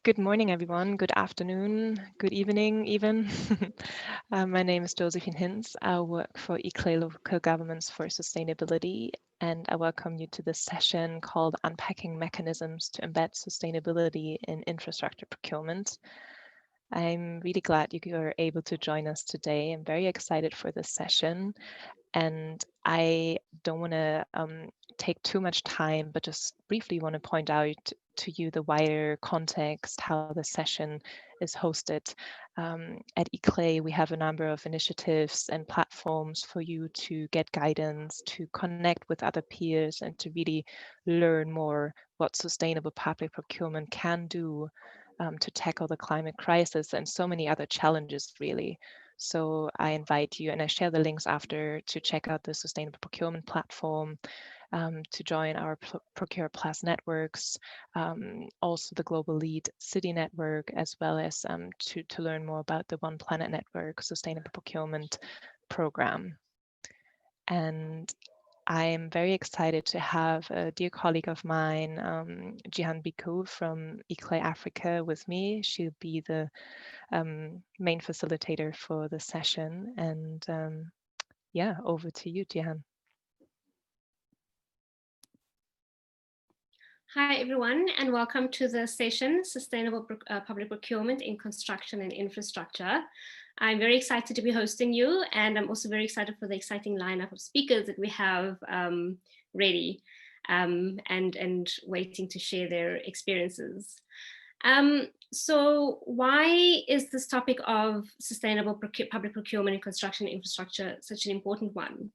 Good morning, everyone. Good afternoon, good evening, even. My name is Josephine Hinz. I work for ICLEI Local Governments for Sustainability, and I welcome you to this session called Unpacking Mechanisms to Embed Sustainability in Infrastructure Procurement. I'm really glad you are able to join us today. I'm very excited for this session, and I don't want to take too much time, but just briefly want to point out to you the wider context, how the session is hosted. At ICLEI, we have a number of initiatives and platforms for you to get guidance, to connect with other peers, and to really learn more what sustainable public procurement can do to tackle the climate crisis and so many other challenges, really. So I invite you, and I share the links after, to check out the Sustainable Procurement platform, to join our Procure Plus networks, also the Global Lead City Network, as well as to learn more about the One Planet Network Sustainable Procurement program. And I'm very excited to have a dear colleague of mine, Jihan Biku from ICLEI Africa with me. She'll be the main facilitator for the session. And yeah, over to you, Jihan. Hi, everyone, and welcome to the session, Sustainable Public Procurement in Construction and Infrastructure. I'm very excited to be hosting you, and I'm also very excited for the exciting lineup of speakers that we have ready and waiting to share their experiences. So why is this topic of sustainable public procurement in construction and infrastructure such an important one?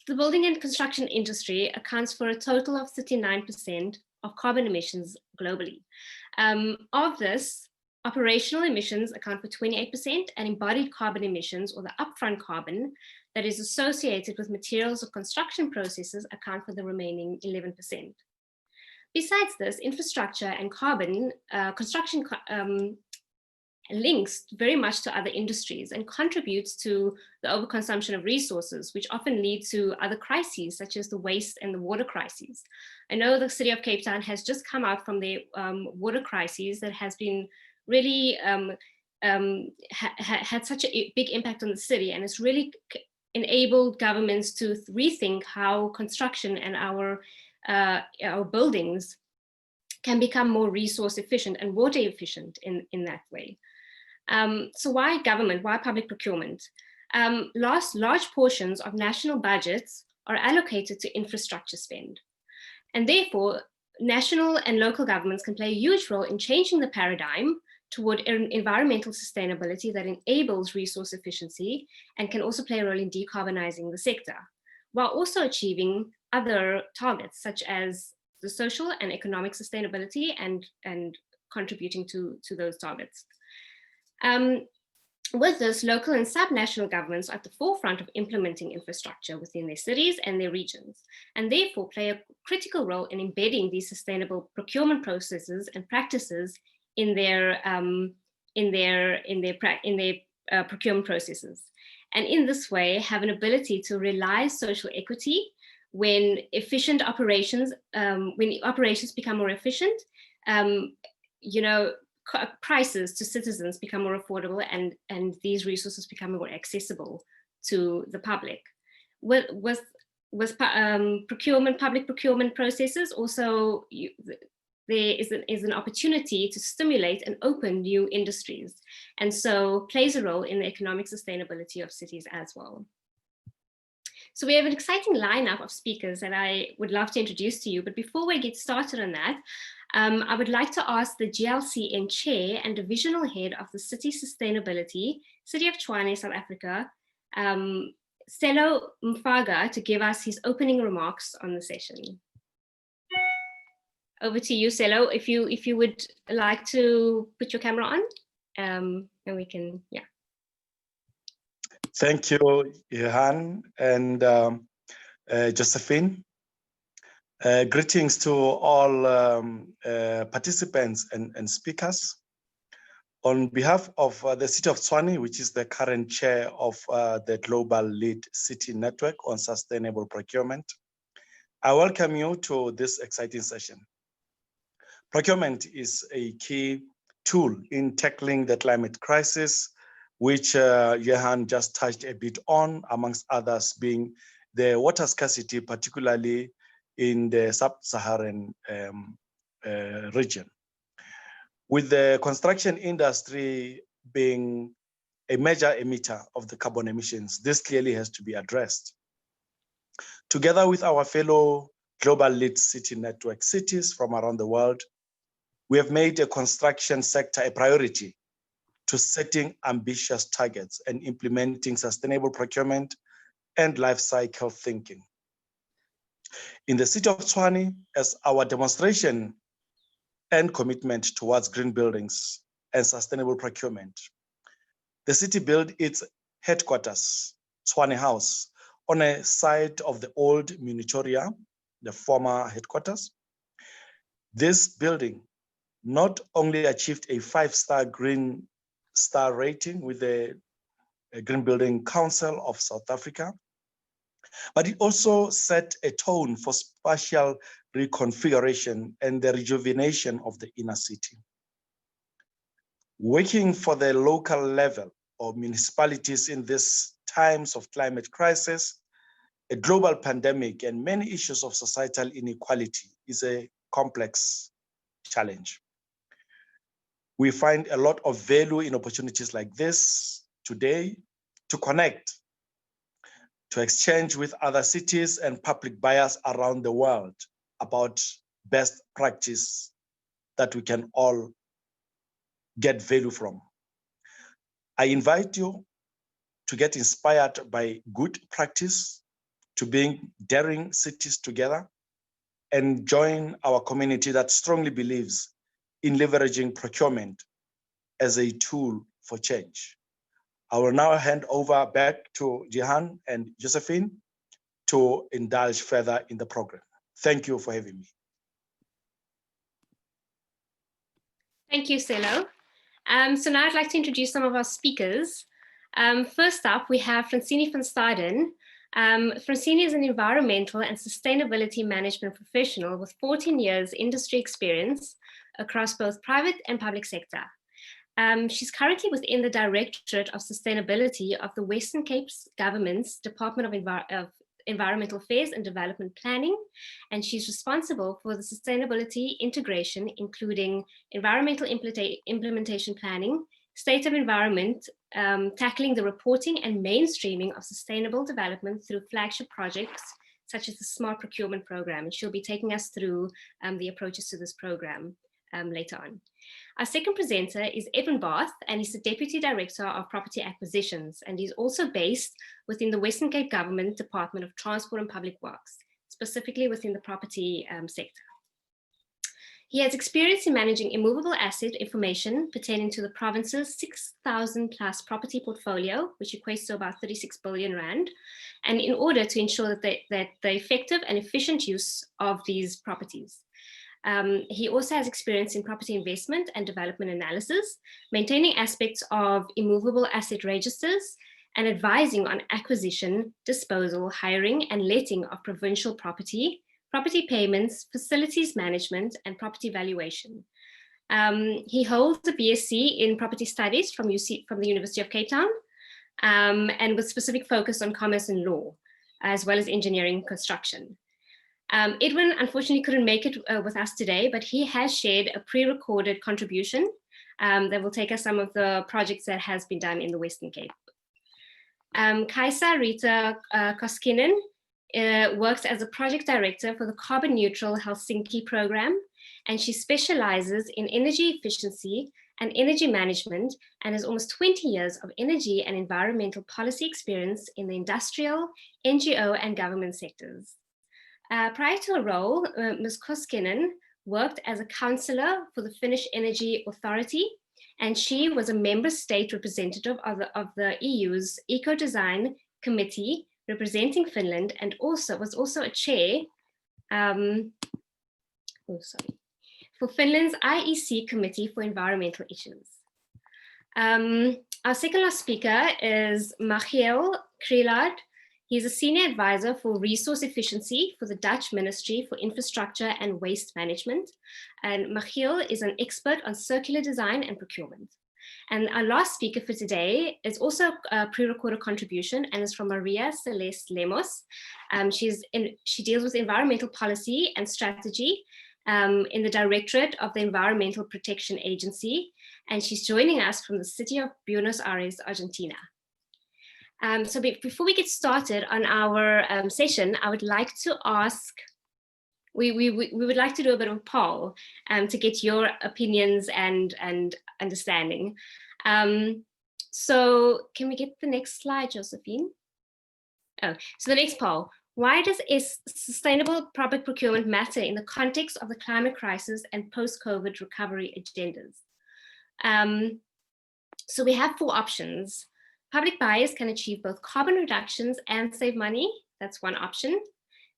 The building and construction industry accounts for a total of 39% of carbon emissions globally. Of this, operational emissions account for 28%, and embodied carbon emissions, or the upfront carbon that is associated with materials or construction processes, account for the remaining 11%. Besides this, infrastructure and carbon construction links very much to other industries and contributes to the overconsumption of resources, which often lead to other crises, such as the waste and the water crises. I know the city of Cape Town has just come out from the water crises that has been really had such a big impact on the city, and it's really enabled governments to rethink how construction and our buildings can become more resource efficient and water efficient in that way. So why government? Why public procurement? Large portions of national budgets are allocated to infrastructure spend. And therefore, national and local governments can play a huge role in changing the paradigm toward environmental sustainability that enables resource efficiency and can also play a role in decarbonizing the sector, while also achieving other targets such as the social and economic sustainability and contributing to those targets. With this, local and subnational governments are at the forefront of implementing infrastructure within their cities and their regions, and therefore play a critical role in embedding these sustainable procurement processes and practices in their procurement processes. And in this way, have an ability to realize social equity when operations become more efficient. Prices to citizens become more affordable, and these resources become more accessible to the public. With public procurement processes, also there is an opportunity to stimulate and open new industries, and so plays a role in the economic sustainability of cities as well. So we have an exciting lineup of speakers that I would love to introduce to you, but before we get started on that, I would like to ask the GLCN Chair and Divisional Head of the City Sustainability, City of Tshwane, South Africa, Selo Mfaga, to give us his opening remarks on the session. Over to you, Selo, if you would like to put your camera on, and we can, yeah. Thank you, Johan and Josephine. Greetings to all participants and speakers. On behalf of the City of Tshwane, which is the current chair of the Global Lead City Network on Sustainable Procurement, I welcome you to this exciting session. Procurement is a key tool in tackling the climate crisis, which Jehan just touched a bit on, amongst others being the water scarcity, particularly in the sub-Saharan region. With the construction industry being a major emitter of the carbon emissions, this clearly has to be addressed. Together with our fellow global lead city network cities from around the world, we have made the construction sector a priority to setting ambitious targets and implementing sustainable procurement and life cycle thinking. In the city of Tshwane, as our demonstration and commitment towards green buildings and sustainable procurement, the city built its headquarters, Tshwane House, on a site of the old Munitoria, the former headquarters. This building not only achieved a 5-star Green Star rating with the Green Building Council of South Africa, but it also set a tone for spatial reconfiguration and the rejuvenation of the inner city. Working for the local level or municipalities in these times of climate crisis, a global pandemic, and many issues of societal inequality is a complex challenge. We find a lot of value in opportunities like this today to connect, to exchange with other cities and public buyers around the world about best practice that we can all get value from. I invite you to get inspired by good practice, to bring daring cities together, and join our community that strongly believes in leveraging procurement as a tool for change. I will now hand over back to Jehan and Josephine to indulge further in the program. Thank you for having me. Thank you, Selo. So now I'd like to introduce some of our speakers. First up, we have Francine van Staden. Francine is an environmental and sustainability management professional with 14 years industry experience across both private and public sector. She's currently within the Directorate of Sustainability of the Western Cape Government's Department of Environmental Affairs and Development Planning, and she's responsible for the sustainability integration, including environmental implementation planning, state of environment, tackling the reporting and mainstreaming of sustainable development through flagship projects such as the Smart Procurement Program. And she'll be taking us through the approaches to this program later on. Our second presenter is Evan Barth, and he's the Deputy Director of Property Acquisitions, and he's also based within the Western Cape Government Department of Transport and Public Works, specifically within the property sector. He has experience in managing immovable asset information pertaining to the province's 6,000 plus property portfolio, which equates to about 36 billion rand, and in order to ensure that the effective and efficient use of these properties. He also has experience in property investment and development analysis, maintaining aspects of immovable asset registers, and advising on acquisition, disposal, hiring, and letting of provincial property payments, facilities management, and property valuation. He holds a BSc in property studies from the University of Cape Town, and with specific focus on commerce and law, as well as engineering and construction. Edwin unfortunately couldn't make it with us today, but he has shared a pre-recorded contribution that will take us some of the projects that has been done in the Western Cape. Kaisa Rita Koskinen works as a project director for the Carbon Neutral Helsinki program, and she specializes in energy efficiency and energy management, and has almost 20 years of energy and environmental policy experience in the industrial, NGO, and government sectors. Prior to her role, Ms. Koskinen worked as a councillor for the Finnish Energy Authority, and she was a member state representative of the EU's Eco-Design Committee representing Finland, and was also a chair for Finland's IEC Committee for Environmental Issues. Our second last speaker is Michiel Krielaard. He's a senior advisor for resource efficiency for the Dutch Ministry for Infrastructure and Waste Management. And Michiel is an expert on circular design and procurement. And our last speaker for today is also a pre-recorded contribution and is from Maria Celeste Lemos. She deals with environmental policy and strategy in the Directorate of the Environmental Protection Agency. And she's joining us from the city of Buenos Aires, Argentina. So before we get started on our session, I would like to ask, we would like to do a bit of a poll to get your opinions and understanding. So can we get the next slide, Josephine? Oh, so the next poll. Why does sustainable public procurement matter in the context of the climate crisis and post-COVID recovery agendas? So we have 4 options. Public buyers can achieve both carbon reductions and save money. That's one option.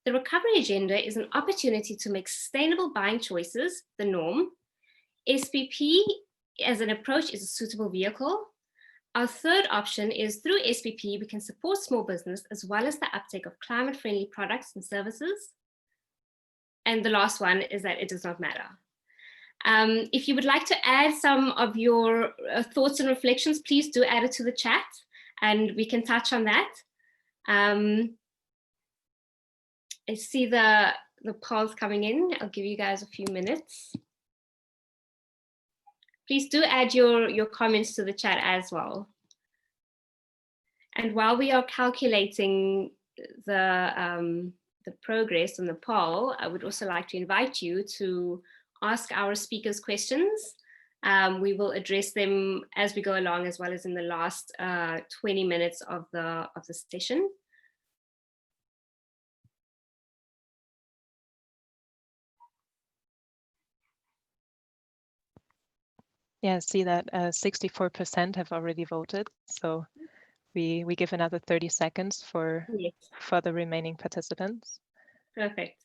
The recovery agenda is an opportunity to make sustainable buying choices the norm. SPP as an approach is a suitable vehicle. Our third option is through SPP, we can support small business as well as the uptake of climate-friendly products and services. And the last one is that it does not matter. If you would like to add some of your thoughts and reflections, please do add it to the chat and we can touch on that. I see the polls coming in. I'll give you guys a few minutes. Please do add your comments to the chat as well. And while we are calculating the progress on the poll, I would also like to invite you to ask our speakers questions. We will address them as we go along, as well as in the last 20 minutes of the session. Yeah, I see that 64% have already voted. So we give another 30 seconds for the remaining participants. Perfect.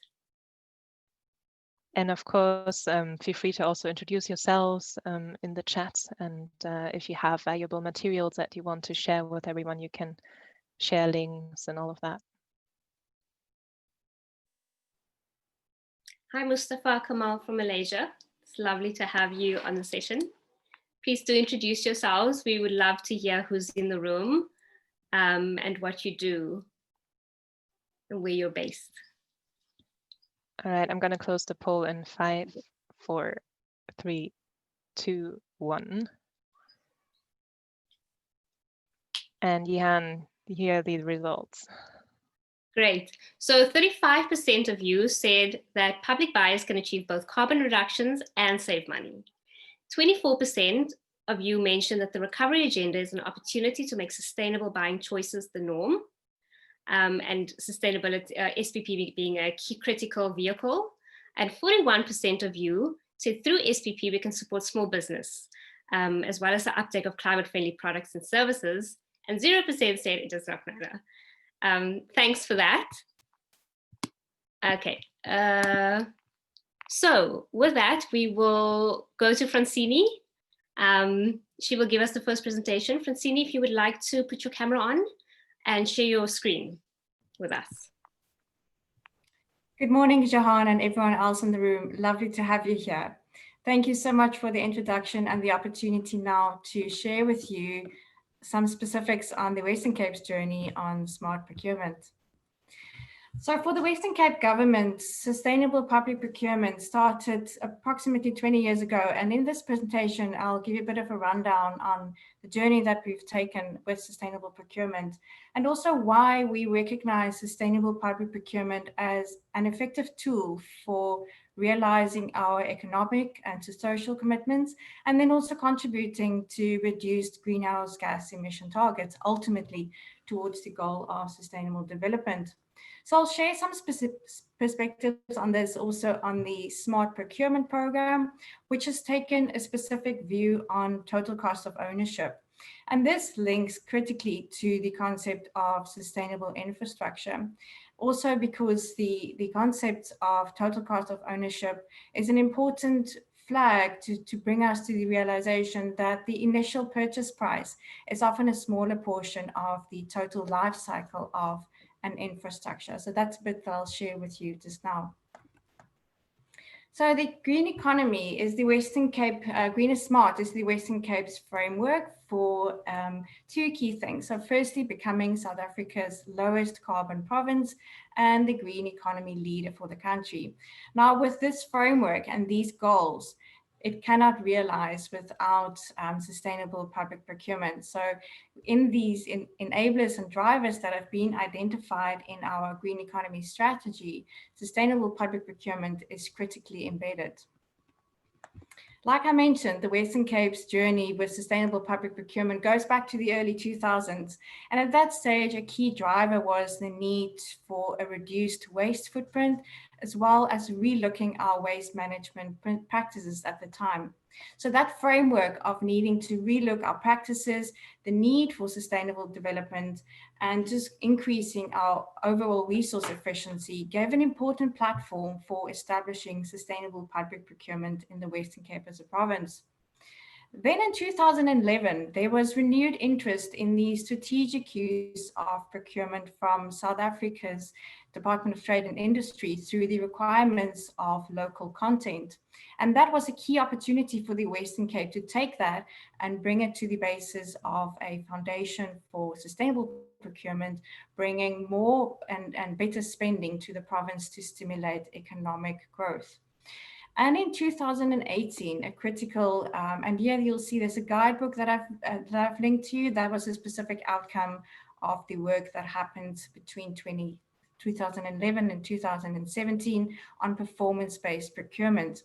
And of course, feel free to also introduce yourselves in the chat. And if you have valuable materials that you want to share with everyone, you can share links and all of that. Hi, Mustafa Kamal from Malaysia. It's lovely to have you on the session. Please do introduce yourselves. We would love to hear who's in the room and what you do and where you're based. All right, I'm going to close the poll in 5, 4, 3, 2, 1. And Jihan, here are the results. Great. So 35% of you said that public buyers can achieve both carbon reductions and save money. 24% of you mentioned that the recovery agenda is an opportunity to make sustainable buying choices the norm, and sustainability, SPP being a key critical vehicle. And 41% of you said through SPP, we can support small business, as well as the uptake of climate-friendly products and services. And 0% said it does not matter. Thanks for that. Okay. So with that, we will go to Francini. She will give us the first presentation. Francini, if you would like to put your camera on and share your screen with us. Good morning, Jahan, and everyone else in the room. Lovely to have you here. Thank you so much for the introduction and the opportunity now to share with you some specifics on the Western Cape's journey on smart procurement. So for the Western Cape government, sustainable public procurement started approximately 20 years ago. And in this presentation, I'll give you a bit of a rundown on the journey that we've taken with sustainable procurement, and also why we recognize sustainable public procurement as an effective tool for realizing our economic and social commitments, and then also contributing to reduced greenhouse gas emission targets, ultimately towards the goal of sustainable development. So I'll share some specific perspectives on this also on the Smart Procurement Program, which has taken a specific view on total cost of ownership. And this links critically to the concept of sustainable infrastructure. Also because the concept of total cost of ownership is an important flag to bring us to the realization that the initial purchase price is often a smaller portion of the total life cycle of and infrastructure. So that's a bit that I'll share with you just now. So the Green Economy is the Western Cape, Green is Smart is the Western Cape's framework for two key things. So firstly, becoming South Africa's lowest carbon province and the green economy leader for the country. Now, with this framework and these goals, it cannot realize without sustainable public procurement. So in these enablers and drivers that have been identified in our green economy strategy, sustainable public procurement is critically embedded. Like I mentioned, the Western Cape's journey with sustainable public procurement goes back to the early 2000s. And at that stage, a key driver was the need for a reduced waste footprint, as well as relooking our waste management practices at the time. So that framework of needing to relook our practices, the need for sustainable development, and just increasing our overall resource efficiency gave an important platform for establishing sustainable public procurement in the Western Cape as a province. Then in 2011, there was renewed interest in the strategic use of procurement from South Africa's Department of Trade and Industry through the requirements of local content. And that was a key opportunity for the Western Cape to take that and bring it to the basis of a foundation for sustainable procurement, bringing more and better spending to the province to stimulate economic growth. And in 2018, a critical, and here you'll see there's a guidebook that I've linked to you. That was a specific outcome of the work that happened between 2011 and 2017 on performance-based procurement.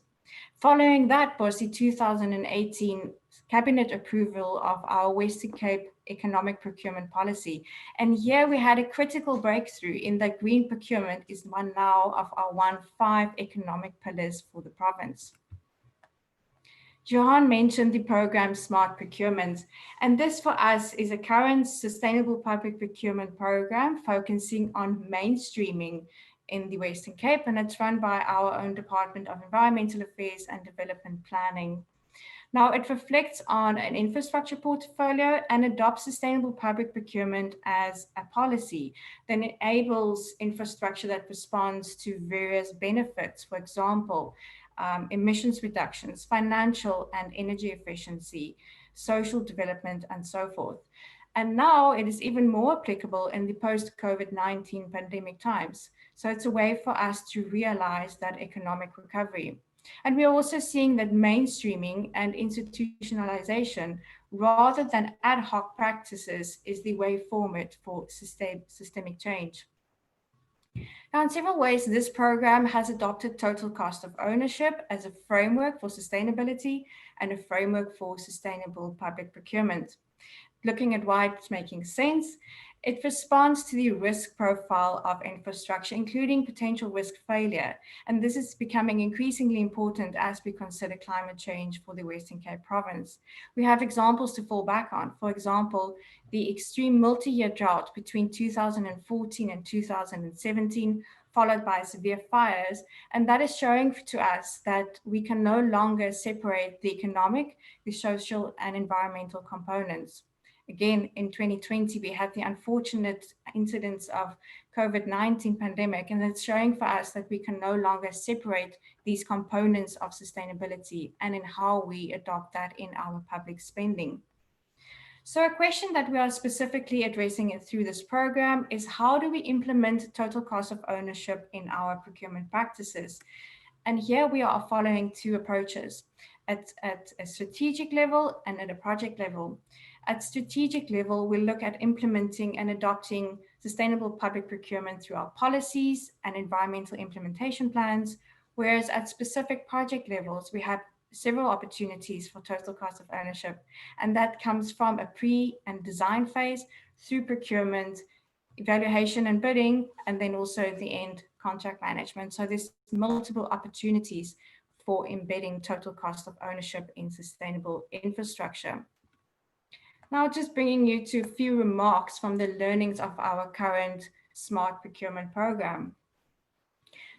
Following that was the 2018 Cabinet approval of our Western Cape economic procurement policy. And here we had a critical breakthrough in that green procurement is one now of our 5 economic pillars for the province. Johan mentioned the program Smart Procurement, and this for us is a current sustainable public procurement program focusing on mainstreaming in the Western Cape, and it's run by our own Department of Environmental Affairs and Development Planning. Now, it reflects on an infrastructure portfolio and adopts sustainable public procurement as a policy that enables infrastructure that responds to various benefits, for example, emissions reductions, financial and energy efficiency, social development, and so forth. And now it is even more applicable in the post-COVID-19 pandemic times. So it's a way for us to realize that economic recovery. And we're also seeing that mainstreaming and institutionalization, rather than ad hoc practices, is the way forward for systemic change. Now, in several ways, this program has adopted total cost of ownership as a framework for sustainability and a framework for sustainable public procurement. Looking at why it's making sense, it responds to the risk profile of infrastructure, including potential risk failure. And this is becoming increasingly important as we consider climate change for the Western Cape province. We have examples to fall back on. For example, the extreme multi-year drought between 2014 and 2017, followed by severe fires. And that is showing to us that we can no longer separate the economic, the social, and environmental components. Again, in 2020, we had the unfortunate incidents of COVID-19 pandemic, and it's showing for us that we can no longer separate these components of sustainability and in how we adopt that in our public spending. So a question that we are specifically addressing it through this program is how do we implement total cost of ownership in our procurement practices? And here we are following 2 approaches at a strategic level and at a project level. At strategic level, we look at implementing and adopting sustainable public procurement through our policies and environmental implementation plans, whereas at specific project levels, we have several opportunities for total cost of ownership. And that comes from a pre and design phase through procurement, evaluation and bidding, and then also at the end, contract management. So there's multiple opportunities for embedding total cost of ownership in sustainable infrastructure. Now, just bringing you to a few remarks from the learnings of our current Smart Procurement program.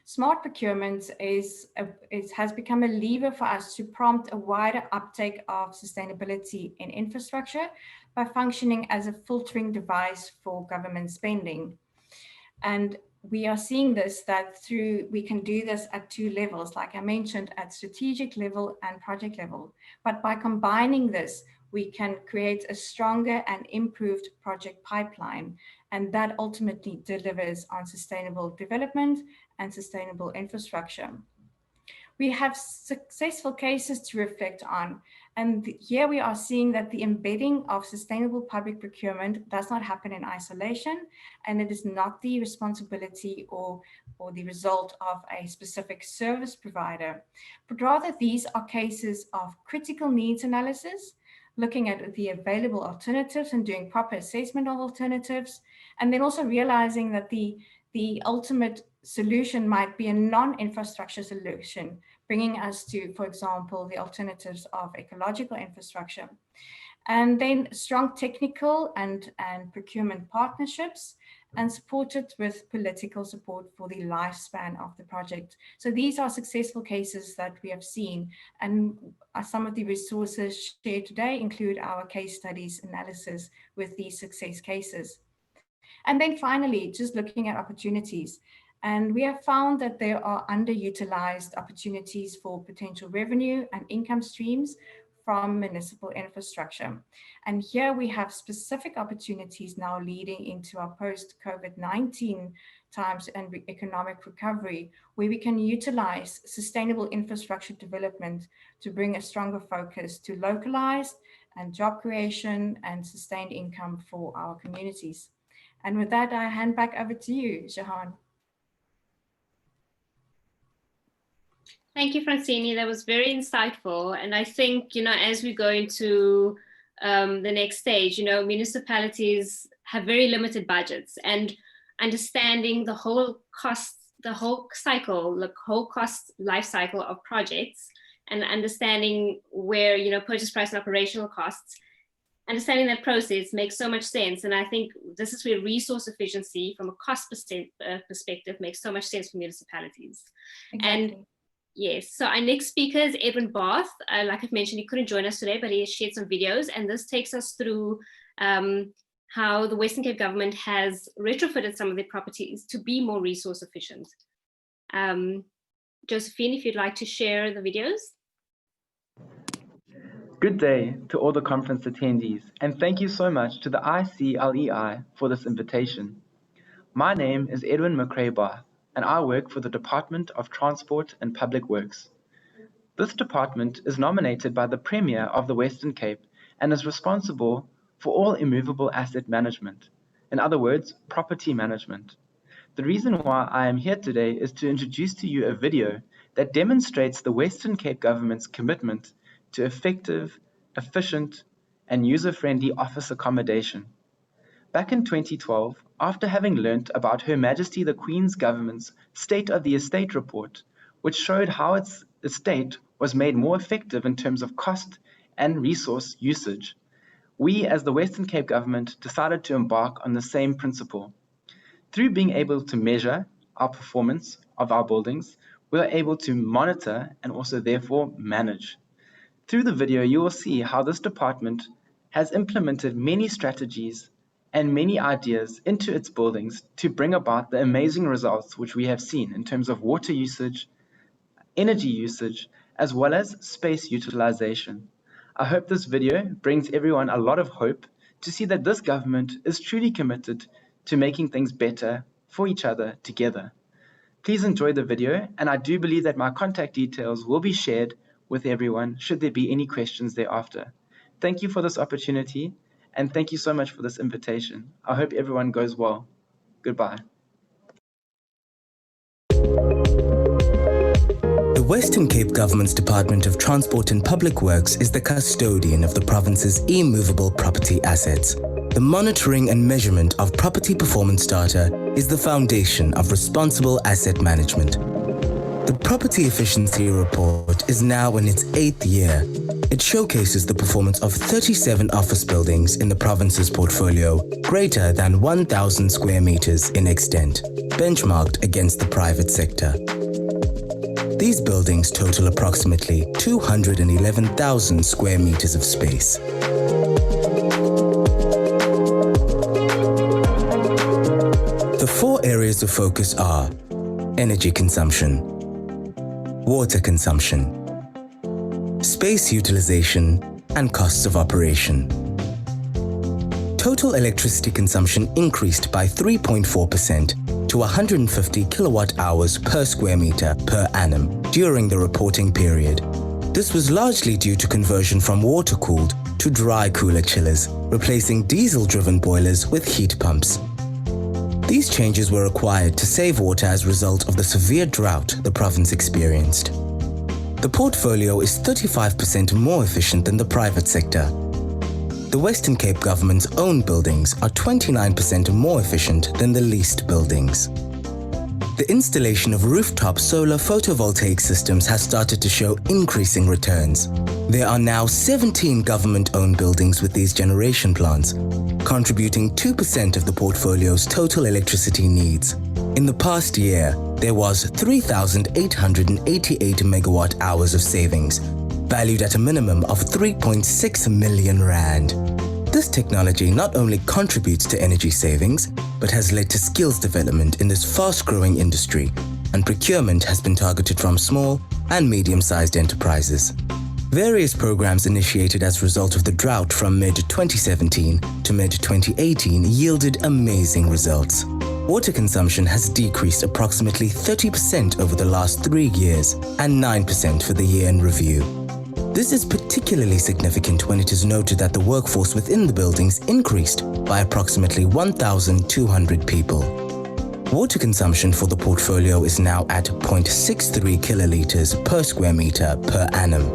Smart Procurement has become a lever for us to prompt a wider uptake of sustainability in infrastructure by functioning as a filtering device for government spending. And we are seeing this we can do this at two levels, like I mentioned, at strategic level and project level. But by combining this, we can create a stronger and improved project pipeline, and that ultimately delivers on sustainable development and sustainable infrastructure. We have successful cases to reflect on. And here we are seeing that the embedding of sustainable public procurement does not happen in isolation, and it is not the responsibility or the result of a specific service provider, but rather these are cases of critical needs analysis, looking at the available alternatives and doing proper assessment of alternatives, and then also realizing that the ultimate solution might be a non-infrastructure solution, bringing us to, for example, the alternatives of ecological infrastructure. And then strong technical and procurement partnerships, and supported with political support for the lifespan of the project. So these are successful cases that we have seen, and some of the resources shared today include our case studies analysis with these success cases. And then finally, just looking at opportunities. And we have found that there are underutilized opportunities for potential revenue and income streams from municipal infrastructure. And here we have specific opportunities now leading into our post-COVID-19 times and economic recovery, where we can utilize sustainable infrastructure development to bring a stronger focus to localized and job creation and sustained income for our communities. And with that, I hand back over to you, Jahan. Thank you, Francine. That was very insightful. And I think, as we go into the next stage, municipalities have very limited budgets, and understanding the whole cost life cycle of projects, and understanding where, purchase price and operational costs, understanding that process makes so much sense. And I think this is where resource efficiency from a cost perspective makes so much sense for municipalities. Exactly. And yes, so our next speaker is Edwin Barth. Like I've mentioned, he couldn't join us today, but he has shared some videos, and this takes us through how the Western Cape government has retrofitted some of their properties to be more resource efficient. Josephine, if you'd like to share the videos. Good day to all the conference attendees, and thank you so much to the ICLEI for this invitation. My name is Edwin McRae Barth, and I work for the Department of Transport and Public Works. This department is nominated by the Premier of the Western Cape and is responsible for all immovable asset management, in other words, property management. The reason why I am here today is to introduce to you a video that demonstrates the Western Cape government's commitment to effective, efficient, and user-friendly office accommodation. Back in 2012, after having learnt about Her Majesty the Queen's government's State of the Estate report, which showed how its estate was made more effective in terms of cost and resource usage, we as the Western Cape government decided to embark on the same principle. Through being able to measure our performance of our buildings, we are able to monitor and also therefore manage. Through the video, you will see how this department has implemented many strategies and many ideas into its buildings to bring about the amazing results which we have seen in terms of water usage, energy usage, as well as space utilization. I hope this video brings everyone a lot of hope to see that this government is truly committed to making things better for each other together. Please enjoy the video, and I do believe that my contact details will be shared with everyone should there be any questions thereafter. Thank you for this opportunity, and thank you so much for this invitation. I hope everyone goes well. Goodbye. The Western Cape Government's Department of Transport and Public Works is the custodian of the province's immovable property assets. The monitoring and measurement of property performance data is the foundation of responsible asset management. The Property Efficiency Report is now in its 8th year. It showcases the performance of 37 office buildings in the province's portfolio, greater than 1,000 square meters in extent, benchmarked against the private sector. These buildings total approximately 211,000 square meters of space. The 4 areas areas of focus are energy consumption, water consumption, space utilization, and costs of operation. Total electricity consumption increased by 3.4% to 150 kilowatt hours per square meter per annum during the reporting period. This was largely due to conversion from water-cooled to dry cooler chillers, replacing diesel-driven boilers with heat pumps. These changes were required to save water as a result of the severe drought the province experienced. The portfolio is 35% more efficient than the private sector. The Western Cape government's own buildings are 29% more efficient than the leased buildings. The installation of rooftop solar photovoltaic systems has started to show increasing returns. There are now 17 government-owned buildings with these generation plants, contributing 2% of the portfolio's total electricity needs. In the past year, there was 3,888 megawatt hours of savings, valued at a minimum of 3.6 million rand. This technology not only contributes to energy savings, but has led to skills development in this fast-growing industry, and procurement has been targeted from small and medium-sized enterprises. Various programs initiated as a result of the drought from mid-2017 to mid-2018 yielded amazing results. Water consumption has decreased approximately 30% over the last 3 years and 9% for the year in review. This is particularly significant when it is noted that the workforce within the buildings increased by approximately 1,200 people. Water consumption for the portfolio is now at 0.63 kiloliters per square meter per annum,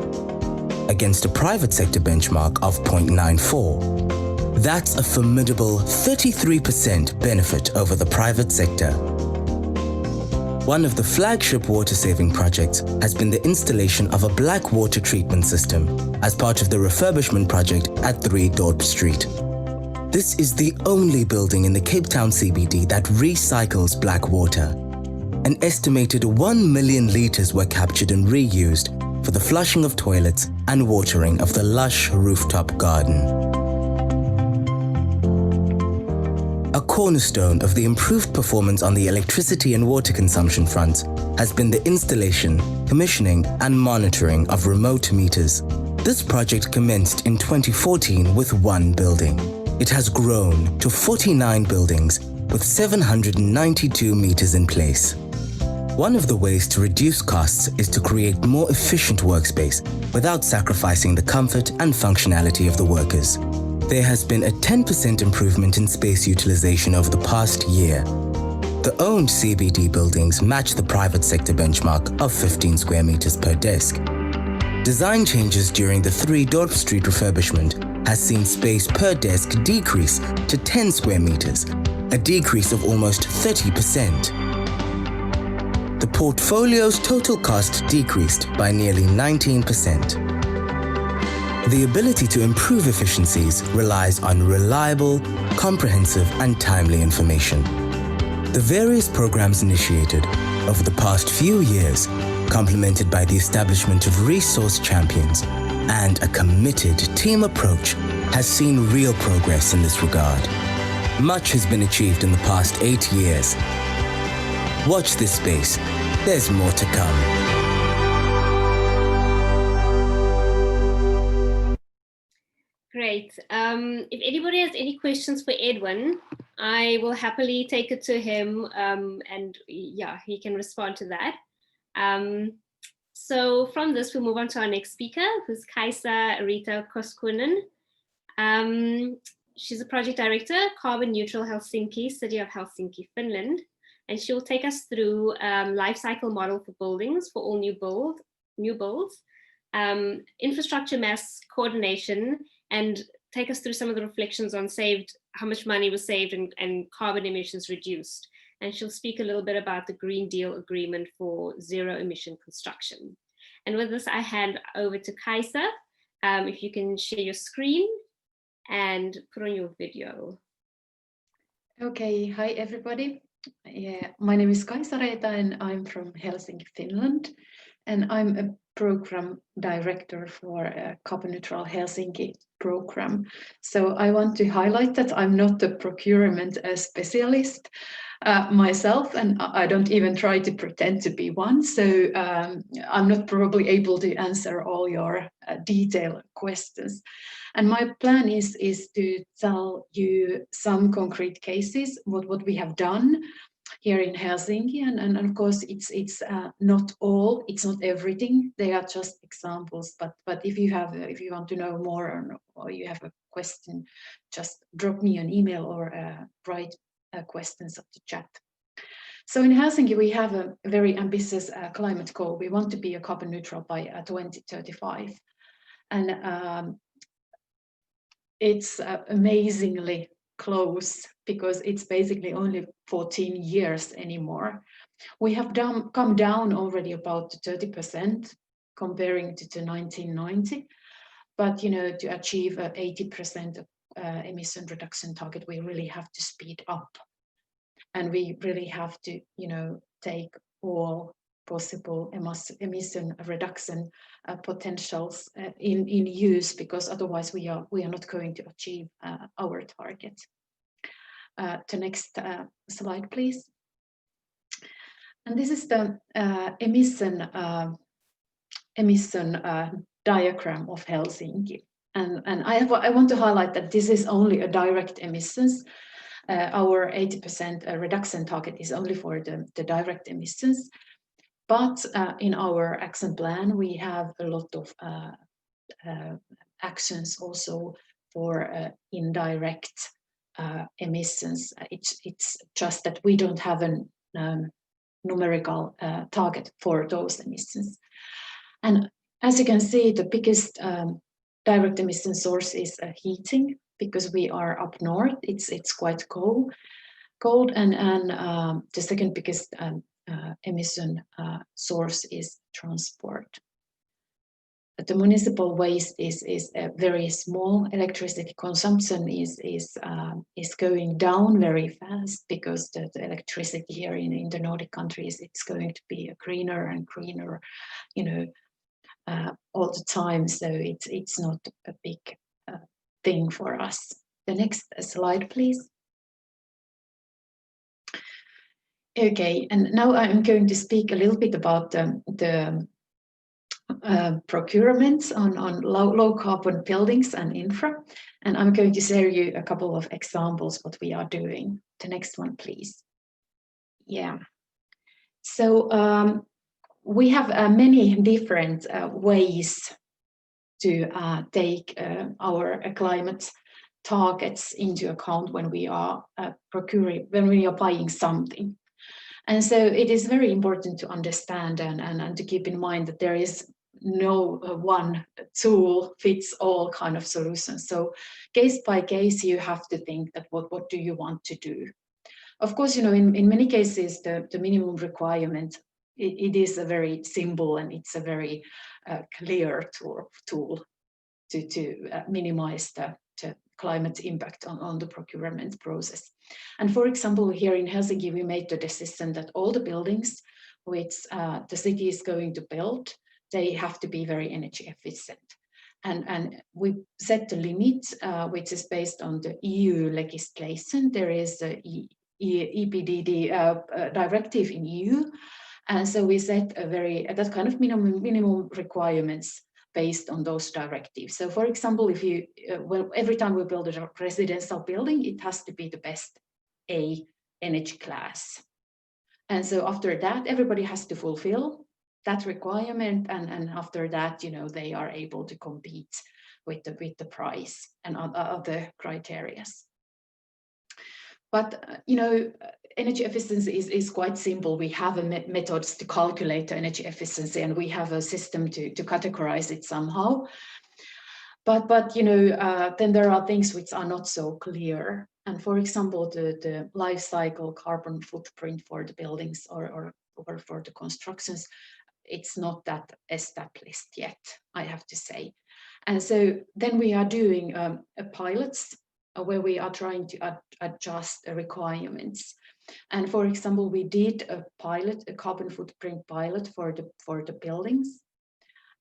against a private sector benchmark of 0.94. That's a formidable 33% benefit over the private sector. One of the flagship water-saving projects has been the installation of a black water treatment system as part of the refurbishment project at 3 Dorp Street. This is the only building in the Cape Town CBD that recycles black water. An estimated 1 million litres were captured and reused for the flushing of toilets and watering of the lush rooftop garden. A cornerstone of the improved performance on the electricity and water consumption front has been the installation, commissioning, and monitoring of remote meters. This project commenced in 2014 with 1 building. It has grown to 49 buildings with 792 meters in place. One of the ways to reduce costs is to create more efficient workspace without sacrificing the comfort and functionality of the workers. There has been a 10% improvement in space utilization over the past year. The owned CBD buildings match the private sector benchmark of 15 square meters per desk. Design changes during the 3 Dorp Street refurbishment has seen space per desk decrease to 10 square meters, a decrease of almost 30%. The portfolio's total cost decreased by nearly 19%. The ability to improve efficiencies relies on reliable, comprehensive, and timely information. The various programs initiated over the past few years, complemented by the establishment of resource champions and a committed team approach, has seen real progress in this regard. Much has been achieved in the past 8 years. Watch this space. There's more to come. Great. If anybody has any questions for Edwin, I will happily take it to him, and yeah, he can respond to that. So from this, we'll move on to our next speaker, who's Kaisa Rita Koskunen. She's a project director, Carbon Neutral Helsinki, City of Helsinki, Finland, and she will take us through life cycle model for buildings for all new builds, infrastructure mass coordination, and take us through some of the reflections on how much money was saved and carbon emissions reduced. And she'll speak a little bit about the Green Deal Agreement for zero emission construction. And with this, I hand over to Kaisa. If you can share your screen and put on your video. Okay, hi everybody. My name is Kaisa Reita and I'm from Helsinki, Finland. And I'm a program director for a Carbon Neutral Helsinki program. So I want to highlight that I'm not a procurement specialist. myself, and I don't even try to pretend to be one. So I'm not probably able to answer all your detailed questions. And my plan is to tell you some concrete cases, what we have done here in Helsinki, and of course it's not all, it's not everything. They are just examples. But if you want to know more, or you have a question, just drop me an email or write questions of the chat. So in Helsinki, we have a very ambitious climate goal. We want to be a carbon neutral by 2035. And it's amazingly close, because it's basically only 14 years anymore. We have come down already about 30% comparing to 1990. But to achieve 80% emission reduction target, we really have to speed up. And we really have to, take all possible emission reduction potentials in use, because otherwise we are not going to achieve our target. The next slide, please. And this is the emission diagram of Helsinki. And I want to highlight that this is only a direct emissions. Our 80% reduction target is only for the direct emissions. But in our action plan, we have a lot of actions also for indirect emissions. It's just that we don't have a numerical target for those emissions. And as you can see, the biggest direct emission source is heating, because we are up north. It's quite cold, and the second biggest emission source is transport. But the municipal waste is very small. Electricity consumption is going down very fast, because the electricity here in the Nordic countries, it's going to be greener and greener, all the time. So it's not a big thing for us. The next slide, please. Okay, and now I'm going to speak a little bit about the procurement on low carbon buildings and infra, and I'm going to share you a couple of examples what we are doing. The next one, please. Yeah. So we have many different ways to take our climate targets into account when we are buying something. And so it is very important to understand and to keep in mind that there is no one tool fits all kind of solutions. So case by case, you have to think that what do you want to do? Of course, in many cases, the minimum requirement, it is a very simple and it's a very clear tool to minimize the climate impact on the procurement process. And for example, here in Helsinki, we made the decision that all the buildings which the city is going to build, they have to be very energy efficient. And we set the limit, which is based on the EU legislation. There is a EPDD directive in EU. And so we set that kind of minimum requirements based on those directives. So for example, if you, every time we build a residential building, it has to be the best A energy class. And so after that, everybody has to fulfill that requirement. And after that, they are able to compete with the price and other criteria. But, energy efficiency is quite simple. We have methods to calculate the energy efficiency, and we have a system to categorize it somehow. But then there are things which are not so clear. And for example, the life cycle carbon footprint for the buildings or for the constructions, it's not that established yet, I have to say. And so then we are doing pilots where we are trying to adjust the requirements. And for example, we did a carbon footprint pilot for the buildings.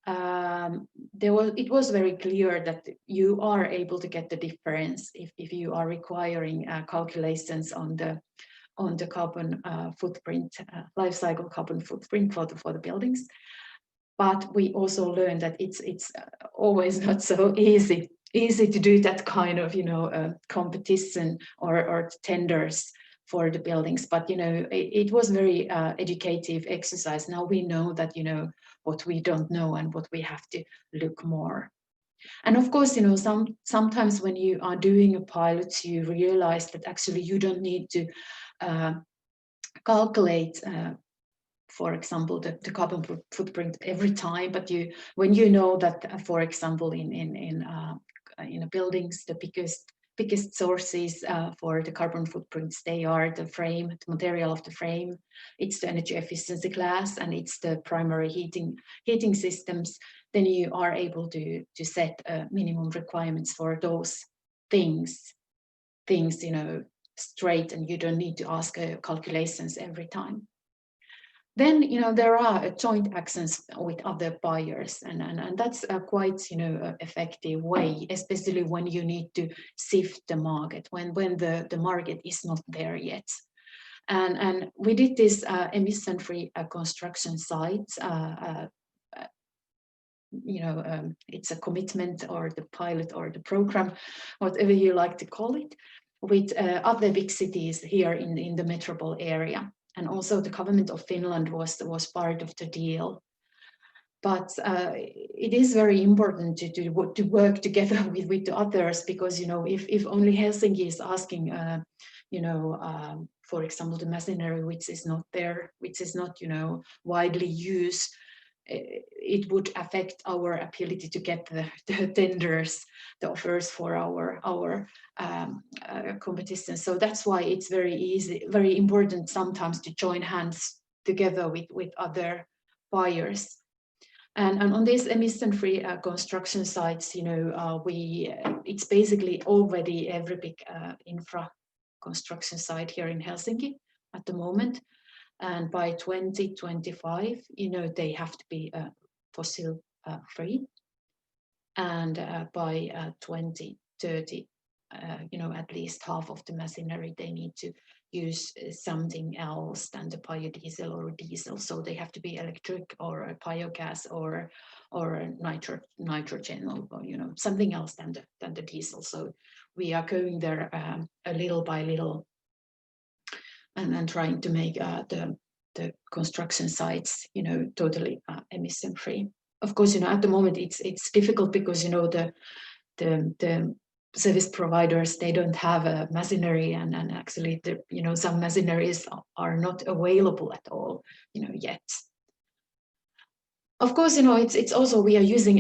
It was very clear that you are able to get the difference if you are requiring calculations on on the carbon footprint, life cycle carbon footprint for the buildings. But we also learned that it's always not so easy to do that kind of, you know, competition or tenders for the buildings. But, you know, it was very educative exercise. Now we know that, you know, what we don't know and what we have to look more. And of course, you know, sometimes when you are doing a pilot, you realize that actually you don't need to calculate, for example, the carbon footprint every time. But when you know that, for example, in buildings, the biggest sources for the carbon footprints, they are the frame, the material of the frame, it's the energy efficiency glass, and it's the primary heating systems, then you are able to set minimum requirements for those things, you know, straight, and you don't need to ask calculations every time. Then, you know, there are joint actions with other buyers, and that's a quite, you know, effective way, especially when you need to sift the market, when the market is not there yet. And we did this emission-free construction sites. You know, it's a commitment or the pilot or the program, whatever you like to call it, with other big cities here in the metropole area. And also the government of Finland was part of the deal. But it is very important to work together with the others, because, you know, if only Helsinki is asking, you know, for example, the machinery which is not there, which is not, you know, widely used, it would affect our ability to get the tenders, the offers for our competition. So that's why it's very important sometimes to join hands together with other buyers. And on these emission-free construction sites, you know, it's basically already every big infra construction site here in Helsinki at the moment. And by 2025, you know, they have to be fossil free. And by 2030, you know, at least half of the machinery, they need to use something else than the biodiesel or diesel. So they have to be electric or biogas or nitrogen, or, you know, something else than the diesel. So we are going there a little by little, and trying to make the construction sites, you know, totally emission free. Of course, you know, at the moment it's difficult because, you know, the service providers, they don't have a machinery, and actually, you know, some machineries are not available at all, you know, yet. Of course, you know, it's also, we are using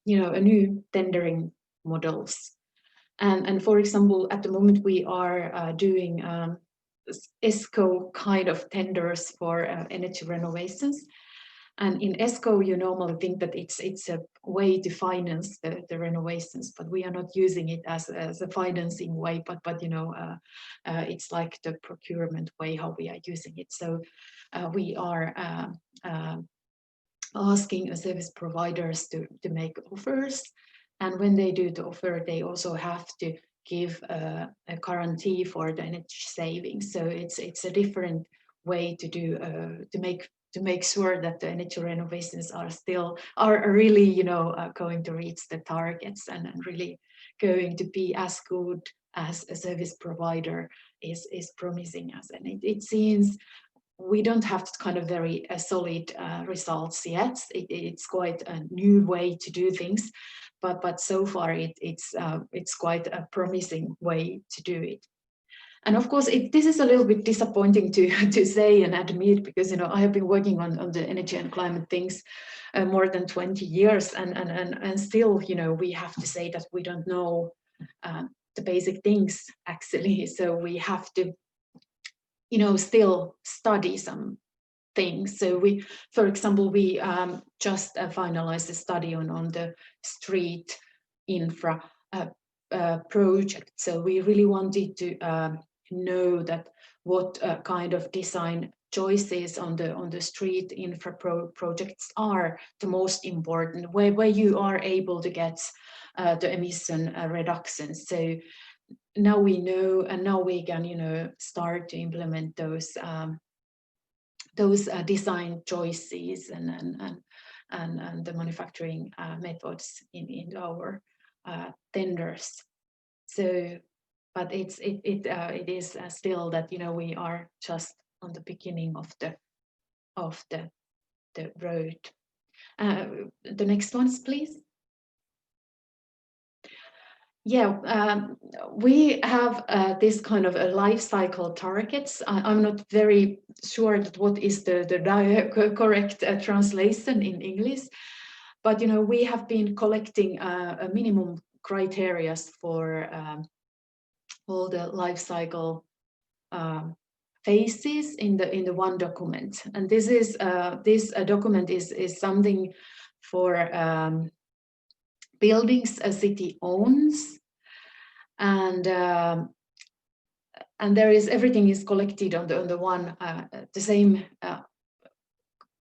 you know, a new tendering models, and for example, at the moment we are doing ESCO kind of tenders for energy renovations. And in ESCO, you normally think that it's a way to finance the renovations, but we are not using it as a financing way, but you know, it's like the procurement way how we are using it. So we are asking service providers to make offers, and when they do the offer, they also have to give a guarantee for the energy savings. So it's a different way to do to make sure that the energy renovations are really, you know, going to reach the targets and really going to be as good as a service provider is promising us. And it seems we don't have kind of very solid results yet. It's quite a new way to do things, but so far it's quite a promising way to do it. And of course, this is a little bit disappointing to say and admit, because, you know, I have been working on the energy and climate things more than 20 years, and still, you know, we have to say that we don't know the basic things actually. So we have to, you know, still study some things. So we, for example, we just finalized a study on the street infra project. So we really wanted to know that what kind of design choices on the street infra projects are the most important, where you are able to get the emission reductions. So now we know, and now we can, start to implement those design choices and the manufacturing methods in our tenders. So, but it is still that we are just on the beginning of the road. The next ones, please. Yeah, we have this kind of a life cycle targets. I'm not very sure that what is the correct translation in English, but we have been collecting a minimum criteria for all the life cycle phases in the one document, and this is this document is something for buildings a city owns, and there is everything is collected on the one the same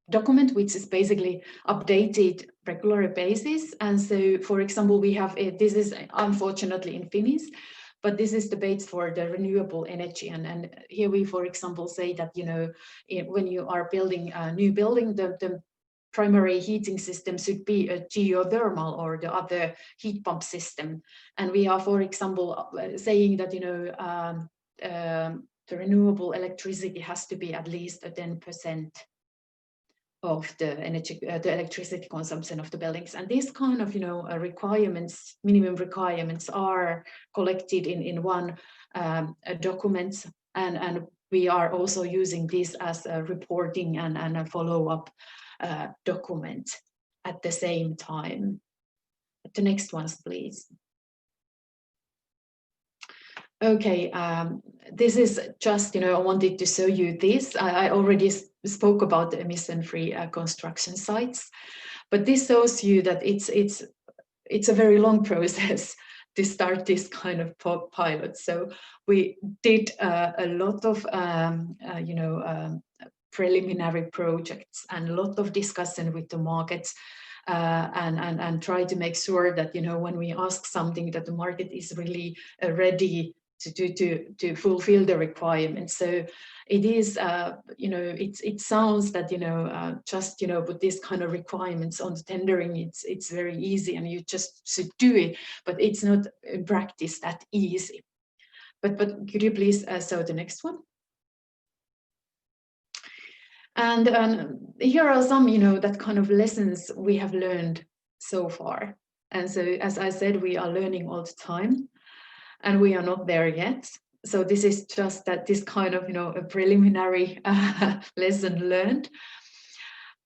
document, which is basically updated regular basis. And so, for example, we have this is unfortunately in Finnish, but this is the base for the renewable energy, and here we, for example, say that when you are building a new building, the primary heating system should be a geothermal or the other heat pump system. And we are, for example, saying that the renewable electricity has to be at least 10% of the energy, the electricity consumption of the buildings. And these kind of requirements, minimum requirements, are collected in one document, and we are also using this as a reporting and a follow-up document at the same time. The next ones, please. Okay, this is just, I wanted to show you this. I already spoke about the emission-free construction sites, but this shows you that it's a very long process to start this kind of pilot. So we did a lot of, preliminary projects and a lot of discussion with the markets, and try to make sure that when we ask something, that the market is really ready to fulfill the requirements. So it is it sounds that just put this kind of requirements on the tendering, it's very easy and you just should do it, but it's not in practice that easy. But could you please show the next one? And here are some, that kind of lessons we have learned so far. And so, as I said, we are learning all the time, and we are not there yet. So this is just that this kind of, a preliminary lesson learned.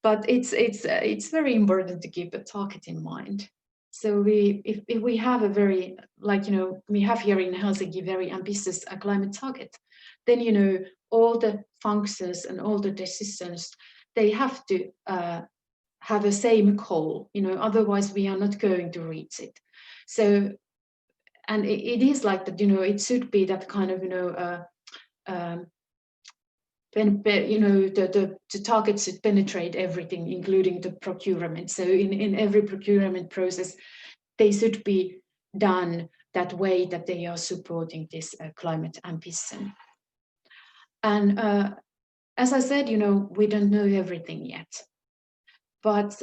But it's very important to keep a target in mind. So if we have a very, we have here in Helsinki very ambitious climate target, then all the functions and all the decisions, they have to have a same goal, otherwise we are not going to reach it. So, and it is like that, it should be that kind of, the target should penetrate everything, including the procurement. So in every procurement process, they should be done that way that they are supporting this climate ambition. And as I said, we don't know everything yet, but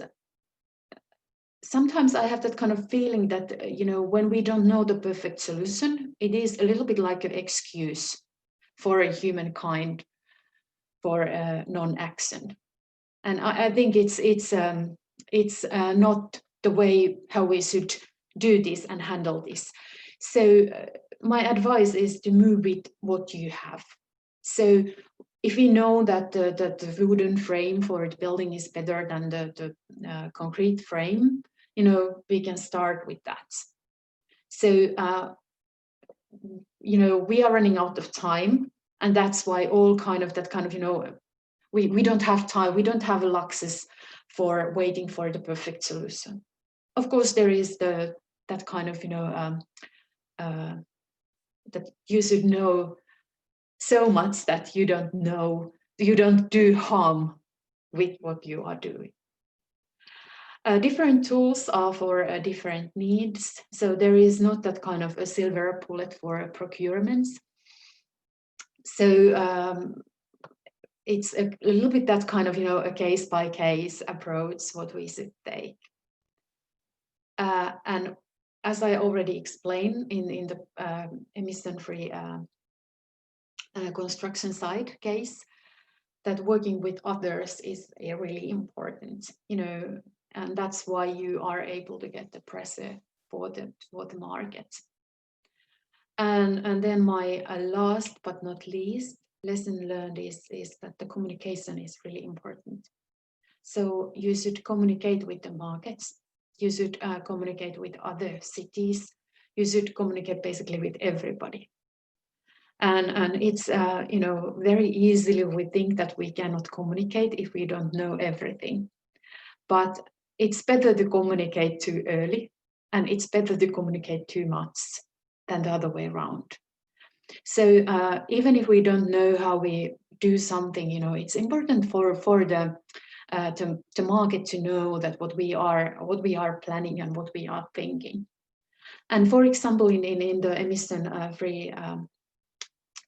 sometimes I have that kind of feeling that, when we don't know the perfect solution, it is a little bit like an excuse for a humankind for non-action. And I think it's not the way how we should do this and handle this. So my advice is to move with what you have. So if we know that the wooden frame for the building is better than the concrete frame, we can start with that. So, we are running out of time, and that's why all kind of that kind of, we don't have time, we don't have a luxus for waiting for the perfect solution. Of course, there is that kind of, that you should know so much that you don't do harm with what you are doing. Different tools are for different needs. So there is not that kind of a silver bullet for procurements. So it's a little bit that kind of, a case-by-case approach what we should take. And as I already explained in the emission-free construction site case, that working with others is really important, and that's why you are able to get the pressure for the market. And then my last but not least lesson learned is that the communication is really important. So you should communicate with the markets, you should communicate with other cities, you should communicate basically with everybody. And it's, very easily we think that we cannot communicate if we don't know everything. But it's better to communicate too early, and it's better to communicate too much than the other way around. So even if we don't know how we do something, it's important for the market to know that what we are planning and what we are thinking. And for example, in the emission-free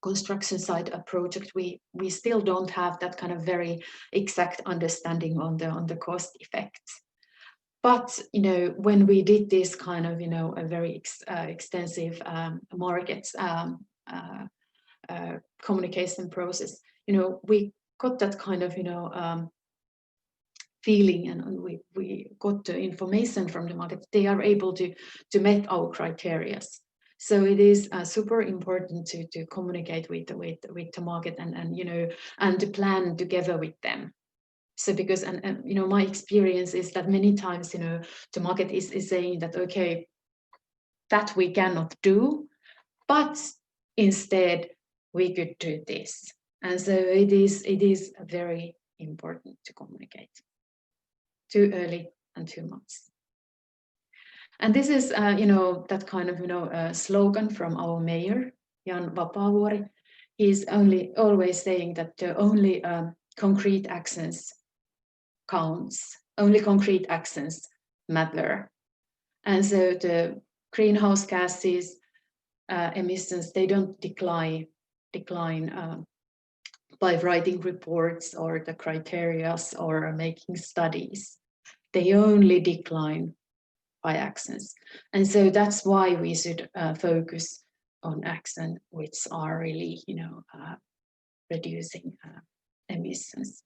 construction site project, we still don't have that kind of very exact understanding on the cost effects. But when we did this kind of a very extensive markets communication process, we got that kind of feeling, and we got the information from the market. They are able to meet our criteria. So it is super important to communicate with the market and to plan together with them. So because my experience is that many times the market is saying that, okay, that we cannot do, but instead we could do this. And so it is very important to communicate too early and too much. And this is, that kind of, slogan from our mayor, Jan Vapaavuori. He's always saying that the only concrete actions counts, only concrete actions matter. And so the greenhouse gases emissions, they don't decline by writing reports or the criteria or making studies. They only decline by actions. And so that's why we should focus on actions which are really, reducing emissions.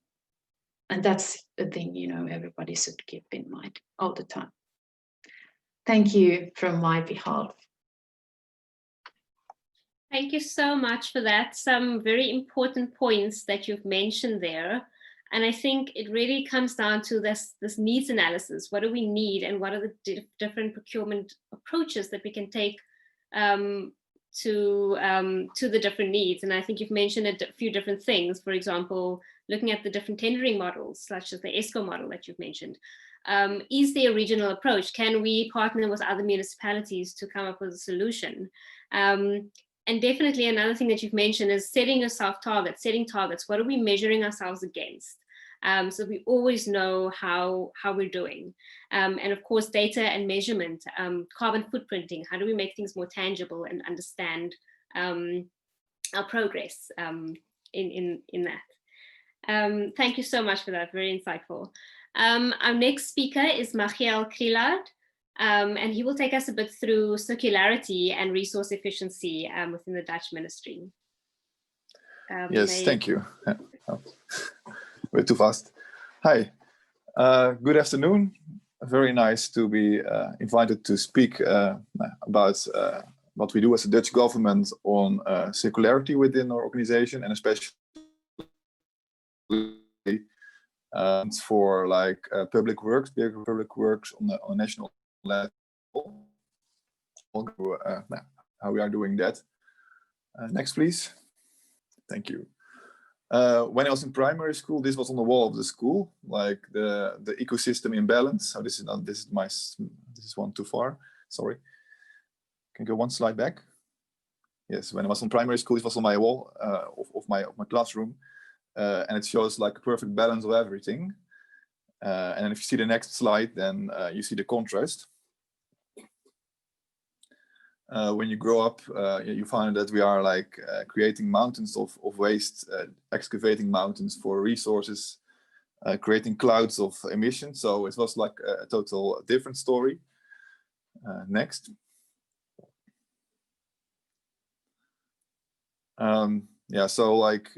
And that's the thing, everybody should keep in mind all the time. Thank you from my behalf. Thank you so much for that. Some very important points that you've mentioned there. And I think it really comes down to this needs analysis. What do we need, and what are the different procurement approaches that we can take to the different needs? And I think you've mentioned a few different things. For example, looking at the different tendering models, such as the ESCO model that you've mentioned. Is there a regional approach? Can we partner with other municipalities to come up with a solution? And definitely another thing that you've mentioned is setting targets. What are we measuring ourselves against? So we always know how we're doing. And of course, data and measurement, carbon footprinting, how do we make things more tangible and understand our progress in that? Thank you so much for that, very insightful. Our next speaker is Michiel Krillard. And he will take us a bit through circularity and resource efficiency within the Dutch ministry. Yes, thank you. We're too fast. Hi, good afternoon. Very nice to be invited to speak about what we do as a Dutch government on circularity within our organization, and especially for like public works, bigger public works on a national level, how we are doing that. Next, please. Thank you. When I was in primary school, this was on the wall of the school, like the ecosystem imbalance. So this is one too far. Sorry. Can you go one slide back? Yes. When I was in primary school, it was on my wall of my classroom, and it shows like a perfect balance of everything. And if you see the next slide, then you see the contrast. When you grow up, you find that we are like creating mountains of waste, excavating mountains for resources, creating clouds of emissions. So it was like a total different story. Next. Yeah, so like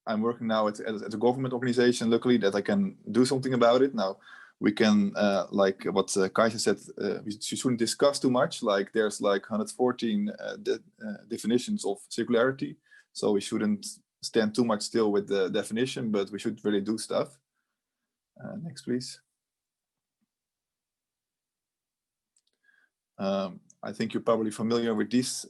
I'm working now at a government organization, luckily, that I can do something about it. Now we can, like what Kajsa said, we shouldn't discuss too much. Like there's like 114 definitions of circularity. So we shouldn't stand too much still with the definition, but we should really do stuff. Next, please. I think you're probably familiar with this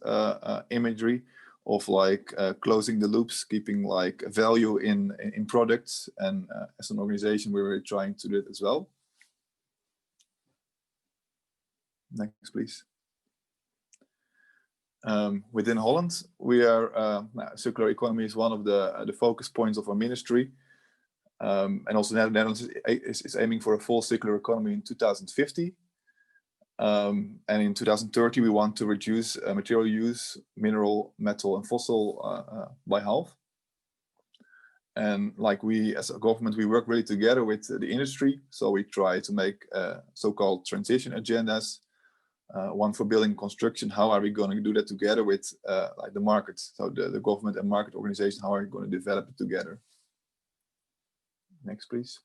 imagery of like closing the loops, keeping like value in products, and as an organization we're really trying to do it as well. Next, please. Within Holland, we are circular economy is one of the focus points of our ministry, and also the Netherlands is aiming for a full circular economy in 2050. And in 2030, we want to reduce material use, mineral, metal, and fossil by half. And like we, as a government, we work really together with the industry. So we try to make so-called transition agendas, one for building and construction. How are we going to do that together with like the market? So the government and market organization, how are we going to develop it together? Next, please.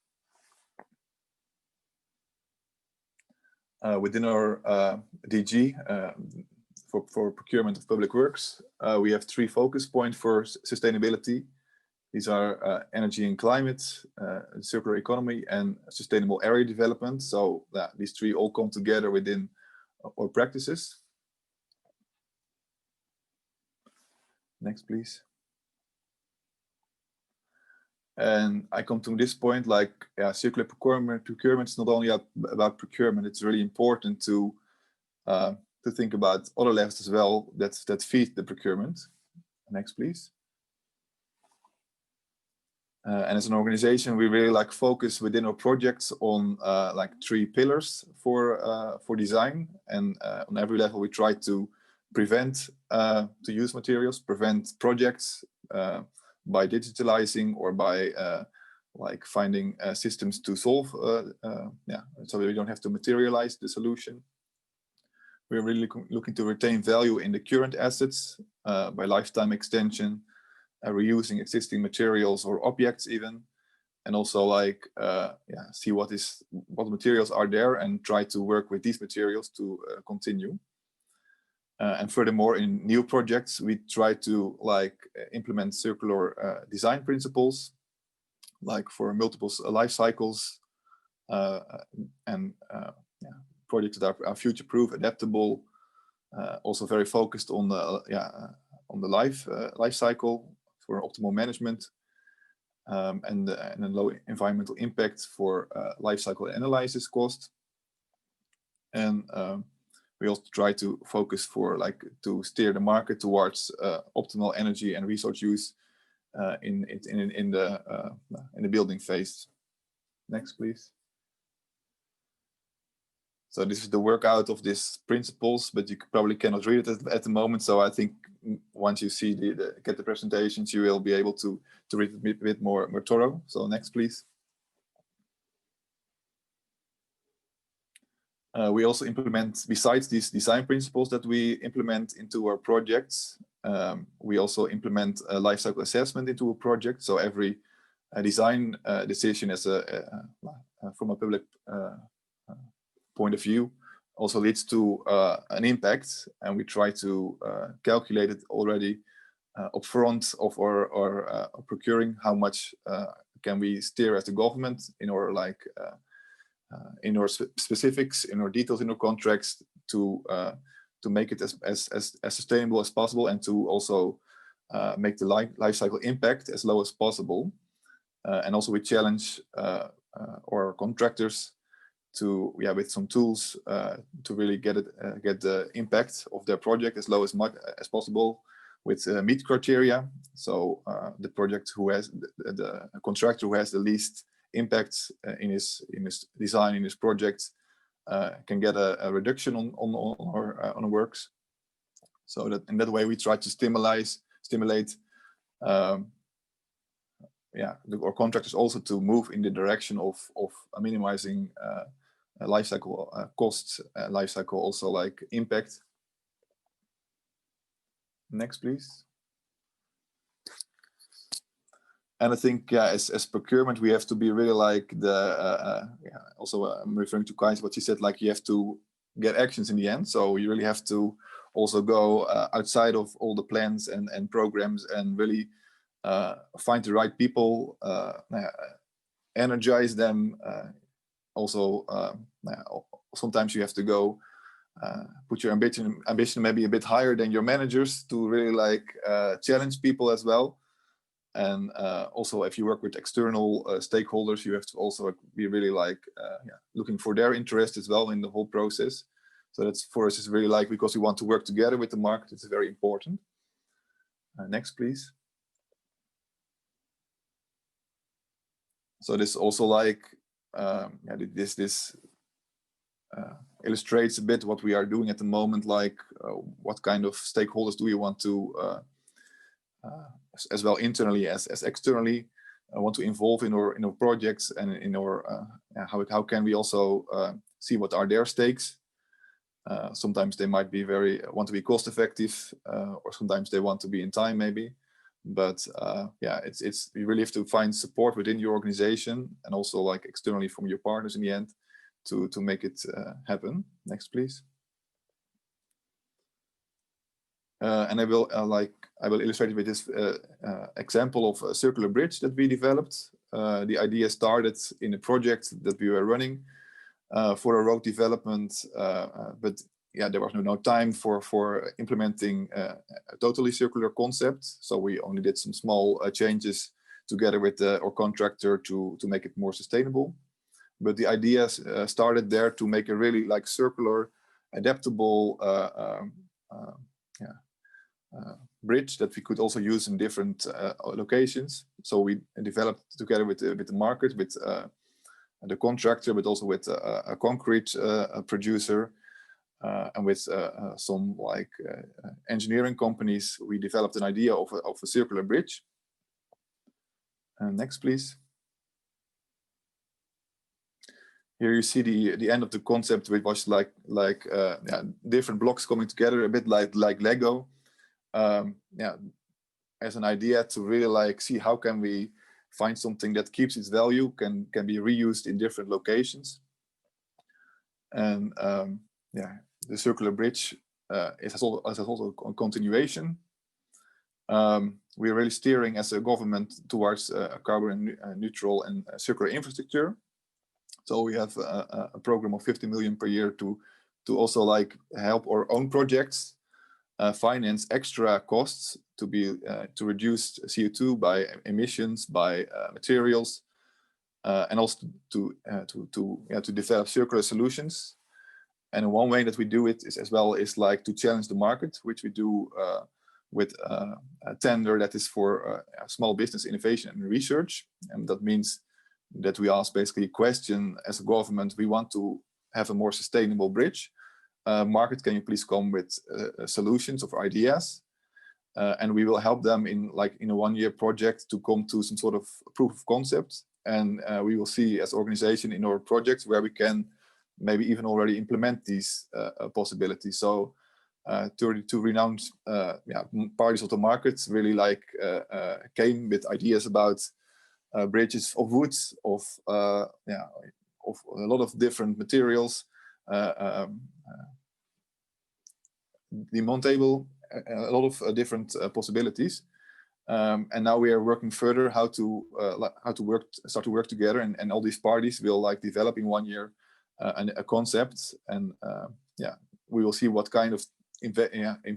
Within our DG for procurement of public works, we have 3 focus points for sustainability. These are energy and climate, circular economy, and sustainable area development. So these 3 all come together within our practices. Next, please. And I come to this point, like circular procurement is not only about procurement. It's really important to think about other levels as well that feed the procurement. Next, please. And as an organization, we really like focus within our projects on like 3 pillars for design, and on every level we try to prevent to use materials, prevent projects by digitalizing or by like finding systems to solve, so we don't have to materialize the solution. We're really looking to retain value in the current assets by lifetime extension, reusing existing materials or objects even, and also like see what materials are there and try to work with these materials to continue. And furthermore, in new projects, we try to like implement circular design principles, like for multiple life cycles, and projects that are future-proof, adaptable, also very focused on the life cycle for optimal management, and a low environmental impact for life cycle analysis cost. And we also try to focus to steer the market towards optimal energy and resource use in the building phase. Next, please. So this is the workout of these principles, but you probably cannot read it at the moment. So I think once you see get the presentations, you will be able to read it a bit more thorough. So next, please. We also implement, besides these design principles that we implement into our projects, we also implement a life cycle assessment into a project. So every design decision from a public point of view also leads to an impact, and we try to calculate it already upfront of our procuring. How much can we steer as the government in our in our specifics, in our details, in our contracts to make it as sustainable as possible, and to also make the life cycle impact as low as possible. And also we challenge our contractors to with some tools to really get the impact of their project as low as possible with meet criteria. So the project who has the contractor who has the least impact in his design, in his project, can get a reduction on works. So that in that way we try to stimulate our contractors also to move in the direction of minimizing life cycle costs, life cycle also like impact. Next, please. And I think, as procurement, we have to be really like also I'm referring to Kais, what she said, like you have to get actions in the end. So you really have to also go outside of all the plans and programs and really find the right people, energize them. Also, sometimes you have to go put your ambition maybe a bit higher than your managers to really like challenge people as well. And also, if you work with external stakeholders, you have to also be really like looking for their interest as well in the whole process. So that's for us is really like, because we want to work together with the market, it's very important. Next, please. So this also like this illustrates a bit what we are doing at the moment. Like what kind of stakeholders do we want to as well internally as externally want to involve in our projects and in our how can we also see what are their stakes. Sometimes they might be want to be cost effective, or sometimes they want to be in time maybe. But it's you really have to find support within your organization and also like externally from your partners in the end to make it happen. Next, please. And I will illustrate it with this example of a circular bridge that we developed. The idea started in a project that we were running for a road development, but there was no time for implementing a totally circular concept. So we only did some small changes together with our contractor to make it more sustainable. But the idea started there to make a really like circular, adaptable bridge that we could also use in different locations. So we developed together with the market, with the contractor, but also with a concrete producer, and with some like engineering companies. We developed an idea of a circular bridge. Next, please. Here you see the end of the concept, which was like different blocks coming together, a bit like Lego. As an idea to really like see how can we find something that keeps its value, can be reused in different locations. And the circular bridge has also a continuation. We're really steering as a government towards a carbon neutral and circular infrastructure. So we have a program of 50 million per year to also like help our own projects finance extra costs to reduce CO2 by emissions, by materials, and also to develop circular solutions. And one way that we do it is like to challenge the market, which we do with a tender that is for small business innovation and research. And that means that we ask basically a question as a government: we want to have a more sustainable bridge. Market, can you please come with solutions or ideas? And we will help them in a 1-year project to come to some sort of proof of concept. And we will see as organization in our projects where we can maybe even already implement these possibilities. So two renowned parties of the market really came with ideas about bridges of wood, of a lot of different materials, demontable, a lot of different possibilities. And now we are working further how to start to work together, and all these parties will develop in 1 year a concept, and we will see what kind of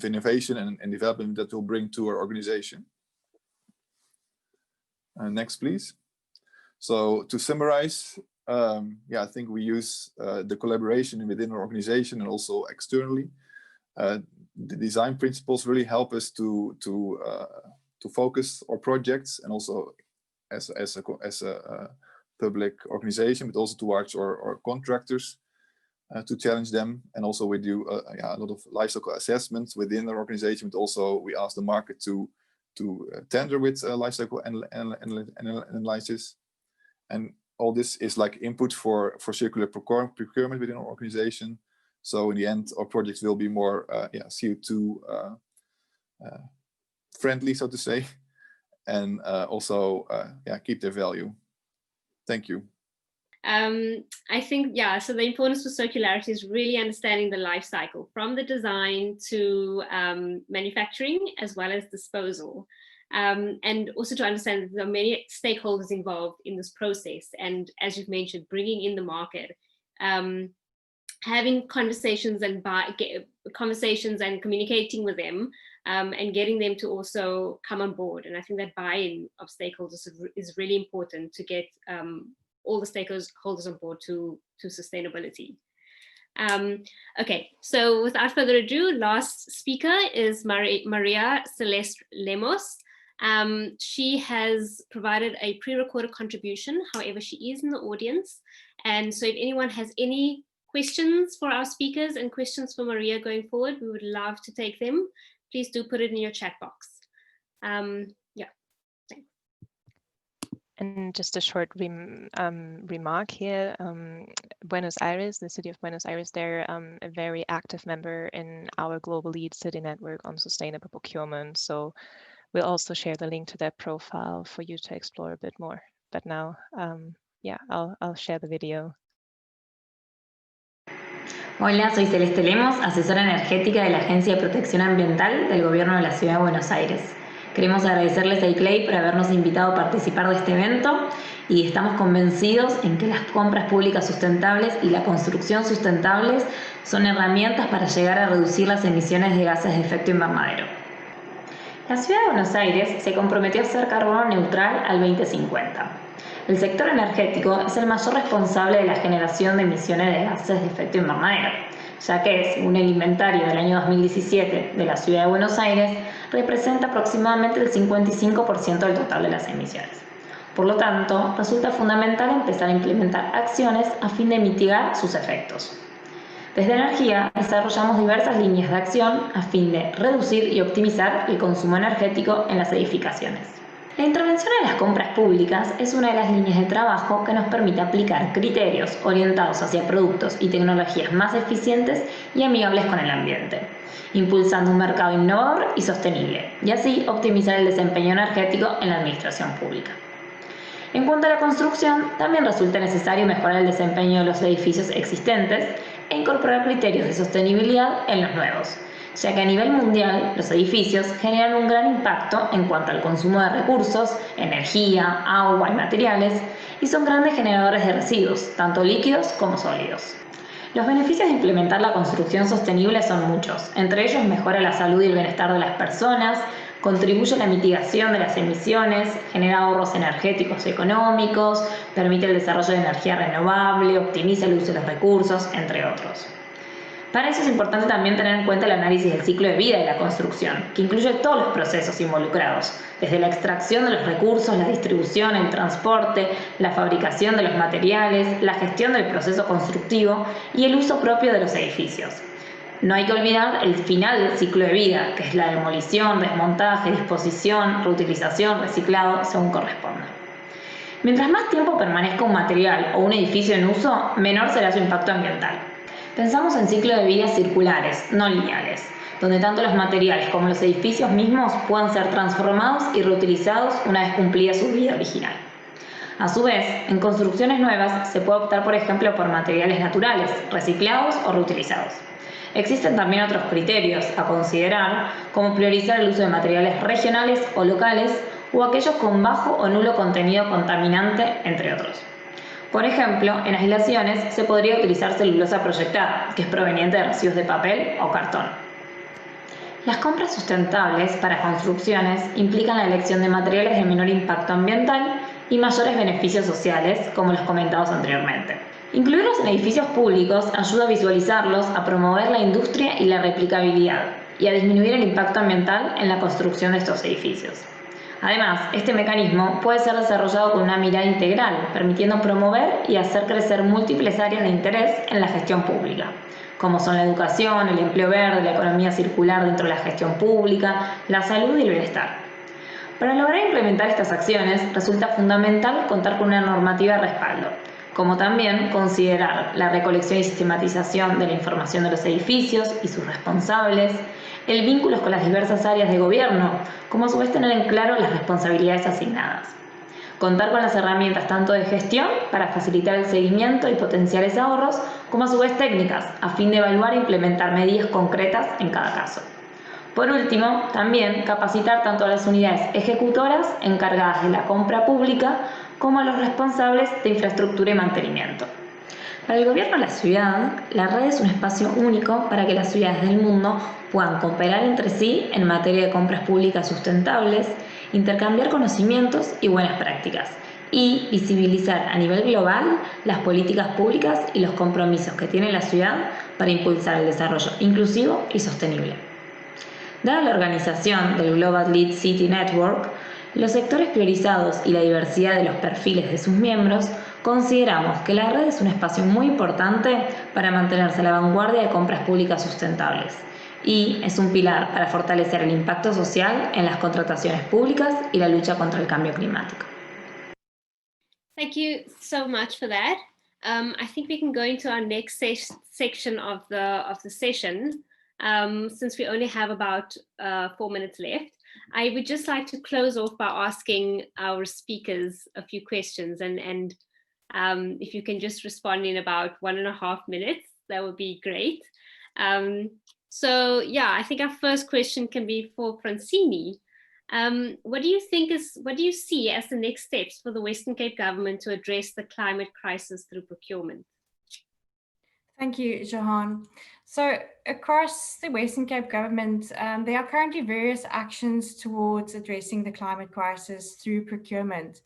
innovation and development that will bring to our organization. Next, please. So to summarize, I think we use the collaboration within our organization and also externally. The design principles really help us to focus our projects, and also as a public organization, but also towards our contractors to challenge them. And also we do a lot of life cycle assessments within our organization, but also we ask the market to tender with life cycle analysis. And all this is like input for circular procurement within our organization. So in the end, our projects will be more CO2 friendly, so to say, and also keep their value. Thank you. I think, so the importance for circularity is really understanding the life cycle from the design to manufacturing as well as disposal. And also to understand that there are many stakeholders involved in this process. And as you've mentioned, bringing in the market, having conversations and communicating with them and getting them to also come on board. And I think that buy-in of stakeholders is really important to get all the stakeholders on board to sustainability. Okay, so without further ado, last speaker is Maria Celeste Lemos. She has provided a pre-recorded contribution, however, she is in the audience. And so if anyone has any questions for our speakers and questions for Maria going forward, we would love to take them. Please do put it in your chat box. And just a short remark here, Buenos Aires, the city of Buenos Aires, they're a very active member in our Global Lead City Network on Sustainable Procurement. So we'll also share the link to their profile for you to explore a bit more. But now, I'll share the video. Hola, soy Celeste Lemos, asesora energética de la Agencia de Protección Ambiental del Gobierno de la Ciudad de Buenos Aires. Queremos agradecerles a ICLEI por habernos invitado a participar de este evento y estamos convencidos en que las compras públicas sustentables y la construcción sustentables son herramientas para llegar a reducir las emisiones de gases de efecto invernadero. La Ciudad de Buenos Aires se comprometió a ser carbono neutral al 2050. El sector energético es el mayor responsable de la generación de emisiones de gases de efecto invernadero, ya que, según el inventario del año 2017 de la Ciudad de Buenos Aires, representa aproximadamente el 55% del total de las emisiones. Por lo tanto, resulta fundamental empezar a implementar acciones a fin de mitigar sus efectos. Desde Energía desarrollamos diversas líneas de acción a fin de reducir y optimizar el consumo energético en las edificaciones. La intervención en las compras públicas es una de las líneas de trabajo que nos permite aplicar criterios orientados hacia productos y tecnologías más eficientes y amigables con el ambiente, impulsando un mercado innovador y sostenible, y así optimizar el desempeño energético en la administración pública. En cuanto a la construcción, también resulta necesario mejorar el desempeño de los edificios existentes e incorporar criterios de sostenibilidad en los nuevos, ya que a nivel mundial los edificios generan un gran impacto en cuanto al consumo de recursos, energía, agua y materiales, y son grandes generadores de residuos, tanto líquidos como sólidos. Los beneficios de implementar la construcción sostenible son muchos, entre ellos mejora la salud y el bienestar de las personas, contribuye a la mitigación de las emisiones, genera ahorros energéticos y económicos, permite el desarrollo de energía renovable, optimiza el uso de los recursos, entre otros. Para eso es importante también tener en cuenta el análisis del ciclo de vida de la construcción, que incluye todos los procesos involucrados, desde la extracción de los recursos, la distribución, el transporte, la fabricación de los materiales, la gestión del proceso constructivo y el uso propio de los edificios. No hay que olvidar el final del ciclo de vida, que es la demolición, desmontaje, disposición, reutilización, reciclado, según corresponda. Mientras más tiempo permanezca un material o un edificio en uso, menor será su impacto ambiental. Pensamos en ciclos de vida circulares, no lineales, donde tanto los materiales como los edificios mismos puedan ser transformados y reutilizados una vez cumplida su vida original. A su vez, en construcciones nuevas se puede optar, por ejemplo, por materiales naturales, reciclados o reutilizados. Existen también otros criterios a considerar, como priorizar el uso de materiales regionales o locales o aquellos con bajo o nulo contenido contaminante, entre otros. Por ejemplo, en aislaciones se podría utilizar celulosa proyectada, que es proveniente de residuos de papel o cartón. Las compras sustentables para construcciones implican la elección de materiales de menor impacto ambiental y mayores beneficios sociales, como los comentados anteriormente. Incluirlos en edificios públicos ayuda a visualizarlos, a promover la industria y la replicabilidad, y a disminuir el impacto ambiental en la construcción de estos edificios. Además, este mecanismo puede ser desarrollado con una mirada integral, permitiendo promover y hacer crecer múltiples áreas de interés en la gestión pública, como son la educación, el empleo verde, la economía circular dentro de la gestión pública, la salud y el bienestar. Para lograr implementar estas acciones, resulta fundamental contar con una normativa de respaldo, como también considerar la recolección y sistematización de la información de los edificios y sus responsables, el vínculo con las diversas áreas de gobierno, como a su vez tener en claro las responsabilidades asignadas. Contar con las herramientas tanto de gestión para facilitar el seguimiento y potenciales ahorros, como a su vez técnicas, a fin de evaluar e implementar medidas concretas en cada caso. Por último, también capacitar tanto a las unidades ejecutoras encargadas de la compra pública como a los responsables de infraestructura y mantenimiento. Para el gobierno de la ciudad, la red es un espacio único para que las ciudades del mundo puedan cooperar entre sí en materia de compras públicas sustentables, intercambiar conocimientos y buenas prácticas, y visibilizar a nivel global las políticas públicas y los compromisos que tiene la ciudad para impulsar el desarrollo inclusivo y sostenible. Dada la organización del Global Lead City Network, los sectores priorizados y la diversidad de los perfiles de sus miembros, consideramos que la red es un espacio muy importante para mantenerse a la vanguardia de compras públicas sustentables y es un pilar para fortalecer el impacto social en las contrataciones públicas y la lucha contra el cambio climático. Thank you so much for that. I think we can go into our next section of the session. Since we only have about 4 minutes left, I would just like to close off by asking our speakers a few questions, and if you can just respond in about 1.5 minutes, that would be great. So yeah, I think our first question can be for Francini. What do you see as the next steps for the Western Cape government to address the climate crisis through procurement? Thank you, Johan. So across the Western Cape government, there are currently various actions towards addressing the climate crisis through procurement.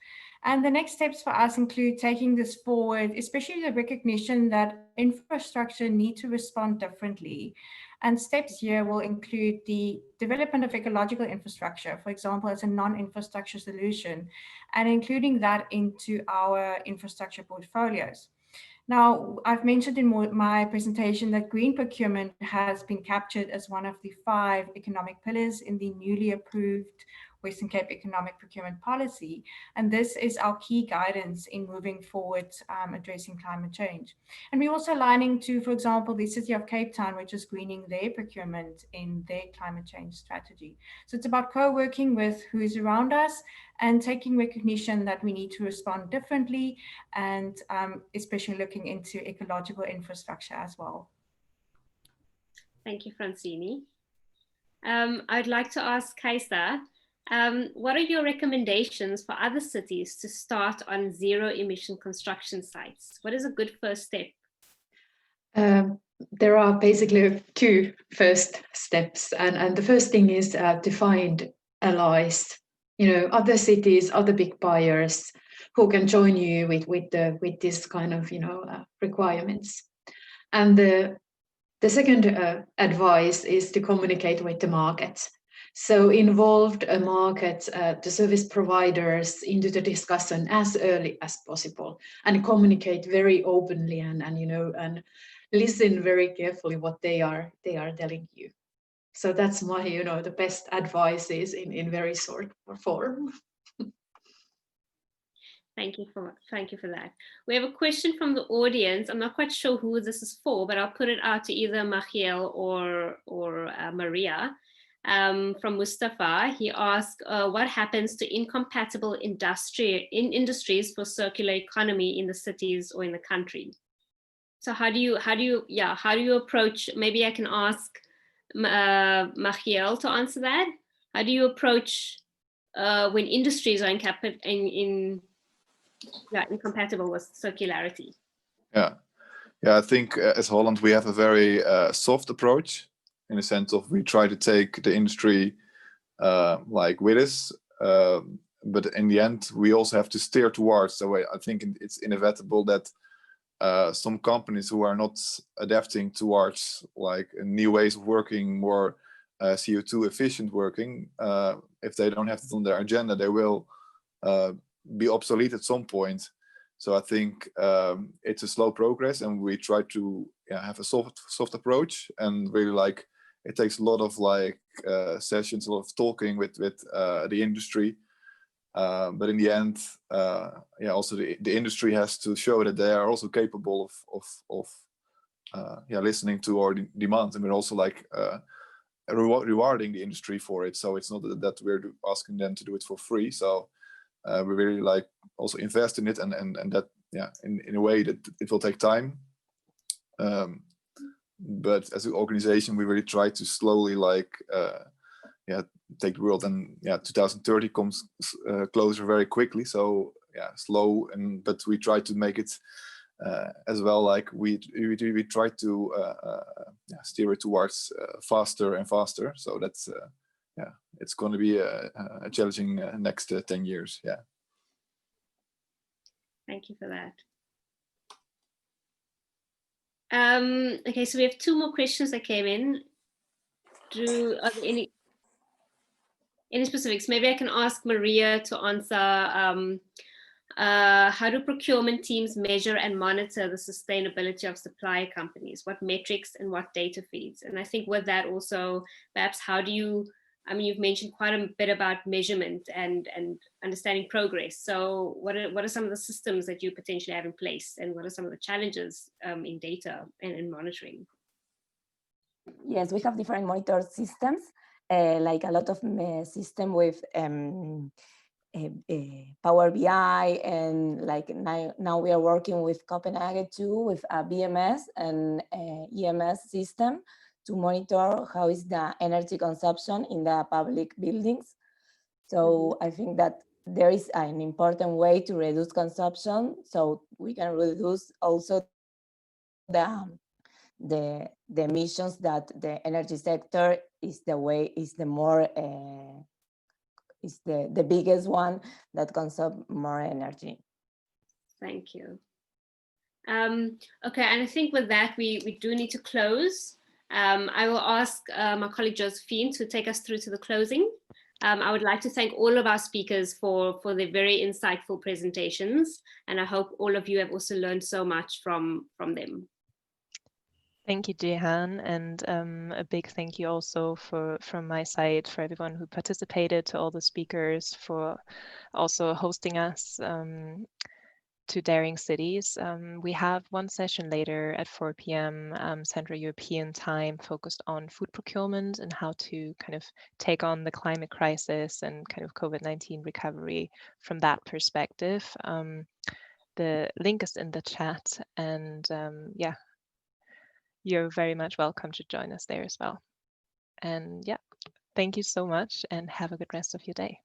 And the next steps for us include taking this forward, especially the recognition that infrastructure need to respond differently. And steps here will include the development of ecological infrastructure, for example, as a non-infrastructure solution, and including that into our infrastructure portfolios. Now, I've mentioned in my presentation that green procurement has been captured as one of the 5 economic pillars in the newly approved Western Cape Economic Procurement Policy. And this is our key guidance in moving forward addressing climate change. And we're also aligning to, for example, the City of Cape Town, which is greening their procurement in their climate change strategy. So it's about co-working with who is around us and taking recognition that we need to respond differently, and especially looking into ecological infrastructure as well. Thank you, Francini. I'd like to ask Kaisa, what are your recommendations for other cities to start on zero emission construction sites? What is a good first step? There are basically 2 first steps. And the first thing is to find allies, other cities, other big buyers who can join you with this kind of, requirements. And the second advice is to communicate with the market. So involve the market, the service providers into the discussion as early as possible, and communicate very openly and listen very carefully what they are telling you. So that's my, the best advice is in very short form. Thank you for that. We have a question from the audience. I'm not quite sure who this is for, but I'll put it out to either Machiel or Maria. From Mustafa, he asked, what happens to incompatible industries for circular economy in the cities or in the country? So how do you approach? Maybe I can ask Machiel to answer that. How do you approach when industries are incompatible with circularity? Yeah, I think as Holland we have a very soft approach, in the sense of we try to take the industry with us, but in the end we also have to steer towards. So I think it's inevitable that some companies who are not adapting towards new ways of working, more CO2 efficient working, if they don't have it on their agenda, they will be obsolete at some point. So I think it's a slow progress, and we try to have a soft approach, and really like it takes a lot of like sessions, a lot of talking with the industry. But in the end, also the industry has to show that they are also capable of listening to our demands, and we're also like rewarding the industry for it. So it's not that we're asking them to do it for free. So we really like also invest in it, and that in a way that it will take time. But as an organization, we really try to slowly like take the world, and 2030 comes closer very quickly. So slow, but we try to make it as well. Like we try to steer it towards faster and faster. So that's it's going to be a challenging next 10 years. Yeah. Thank you for that. Okay, so we have 2 more questions that came in. Are there any specifics? Maybe I can ask Maria to answer. How do procurement teams measure and monitor the sustainability of supply companies? What metrics and what data feeds? And I think with that also, perhaps how do you, I mean, you've mentioned quite a bit about measurement and understanding progress. So what are some of the systems that you potentially have in place, and what are some of the challenges in data and in monitoring? Yes, we have different monitor systems, like a lot of system with Power BI, and like now we are working with Copenhagen too, with a BMS and EMS system to monitor how is the energy consumption in the public buildings. So I think that there is an important way to reduce consumption, so we can reduce also the emissions that the energy sector is the biggest one that consumes more energy. Thank you. Okay, and I think with that, we do need to close. I will ask my colleague Josephine to take us through to the closing. I would like to thank all of our speakers for their very insightful presentations, and I hope all of you have also learned so much from them. Thank you, Jehan, and a big thank you also from my side for everyone who participated, to all the speakers for also hosting us to Daring Cities. We have one session later at 4 p.m. Central European time focused on food procurement and how to kind of take on the climate crisis and kind of COVID-19 recovery from that perspective. The link is in the chat, and you're very much welcome to join us there as well. And thank you so much, and have a good rest of your day.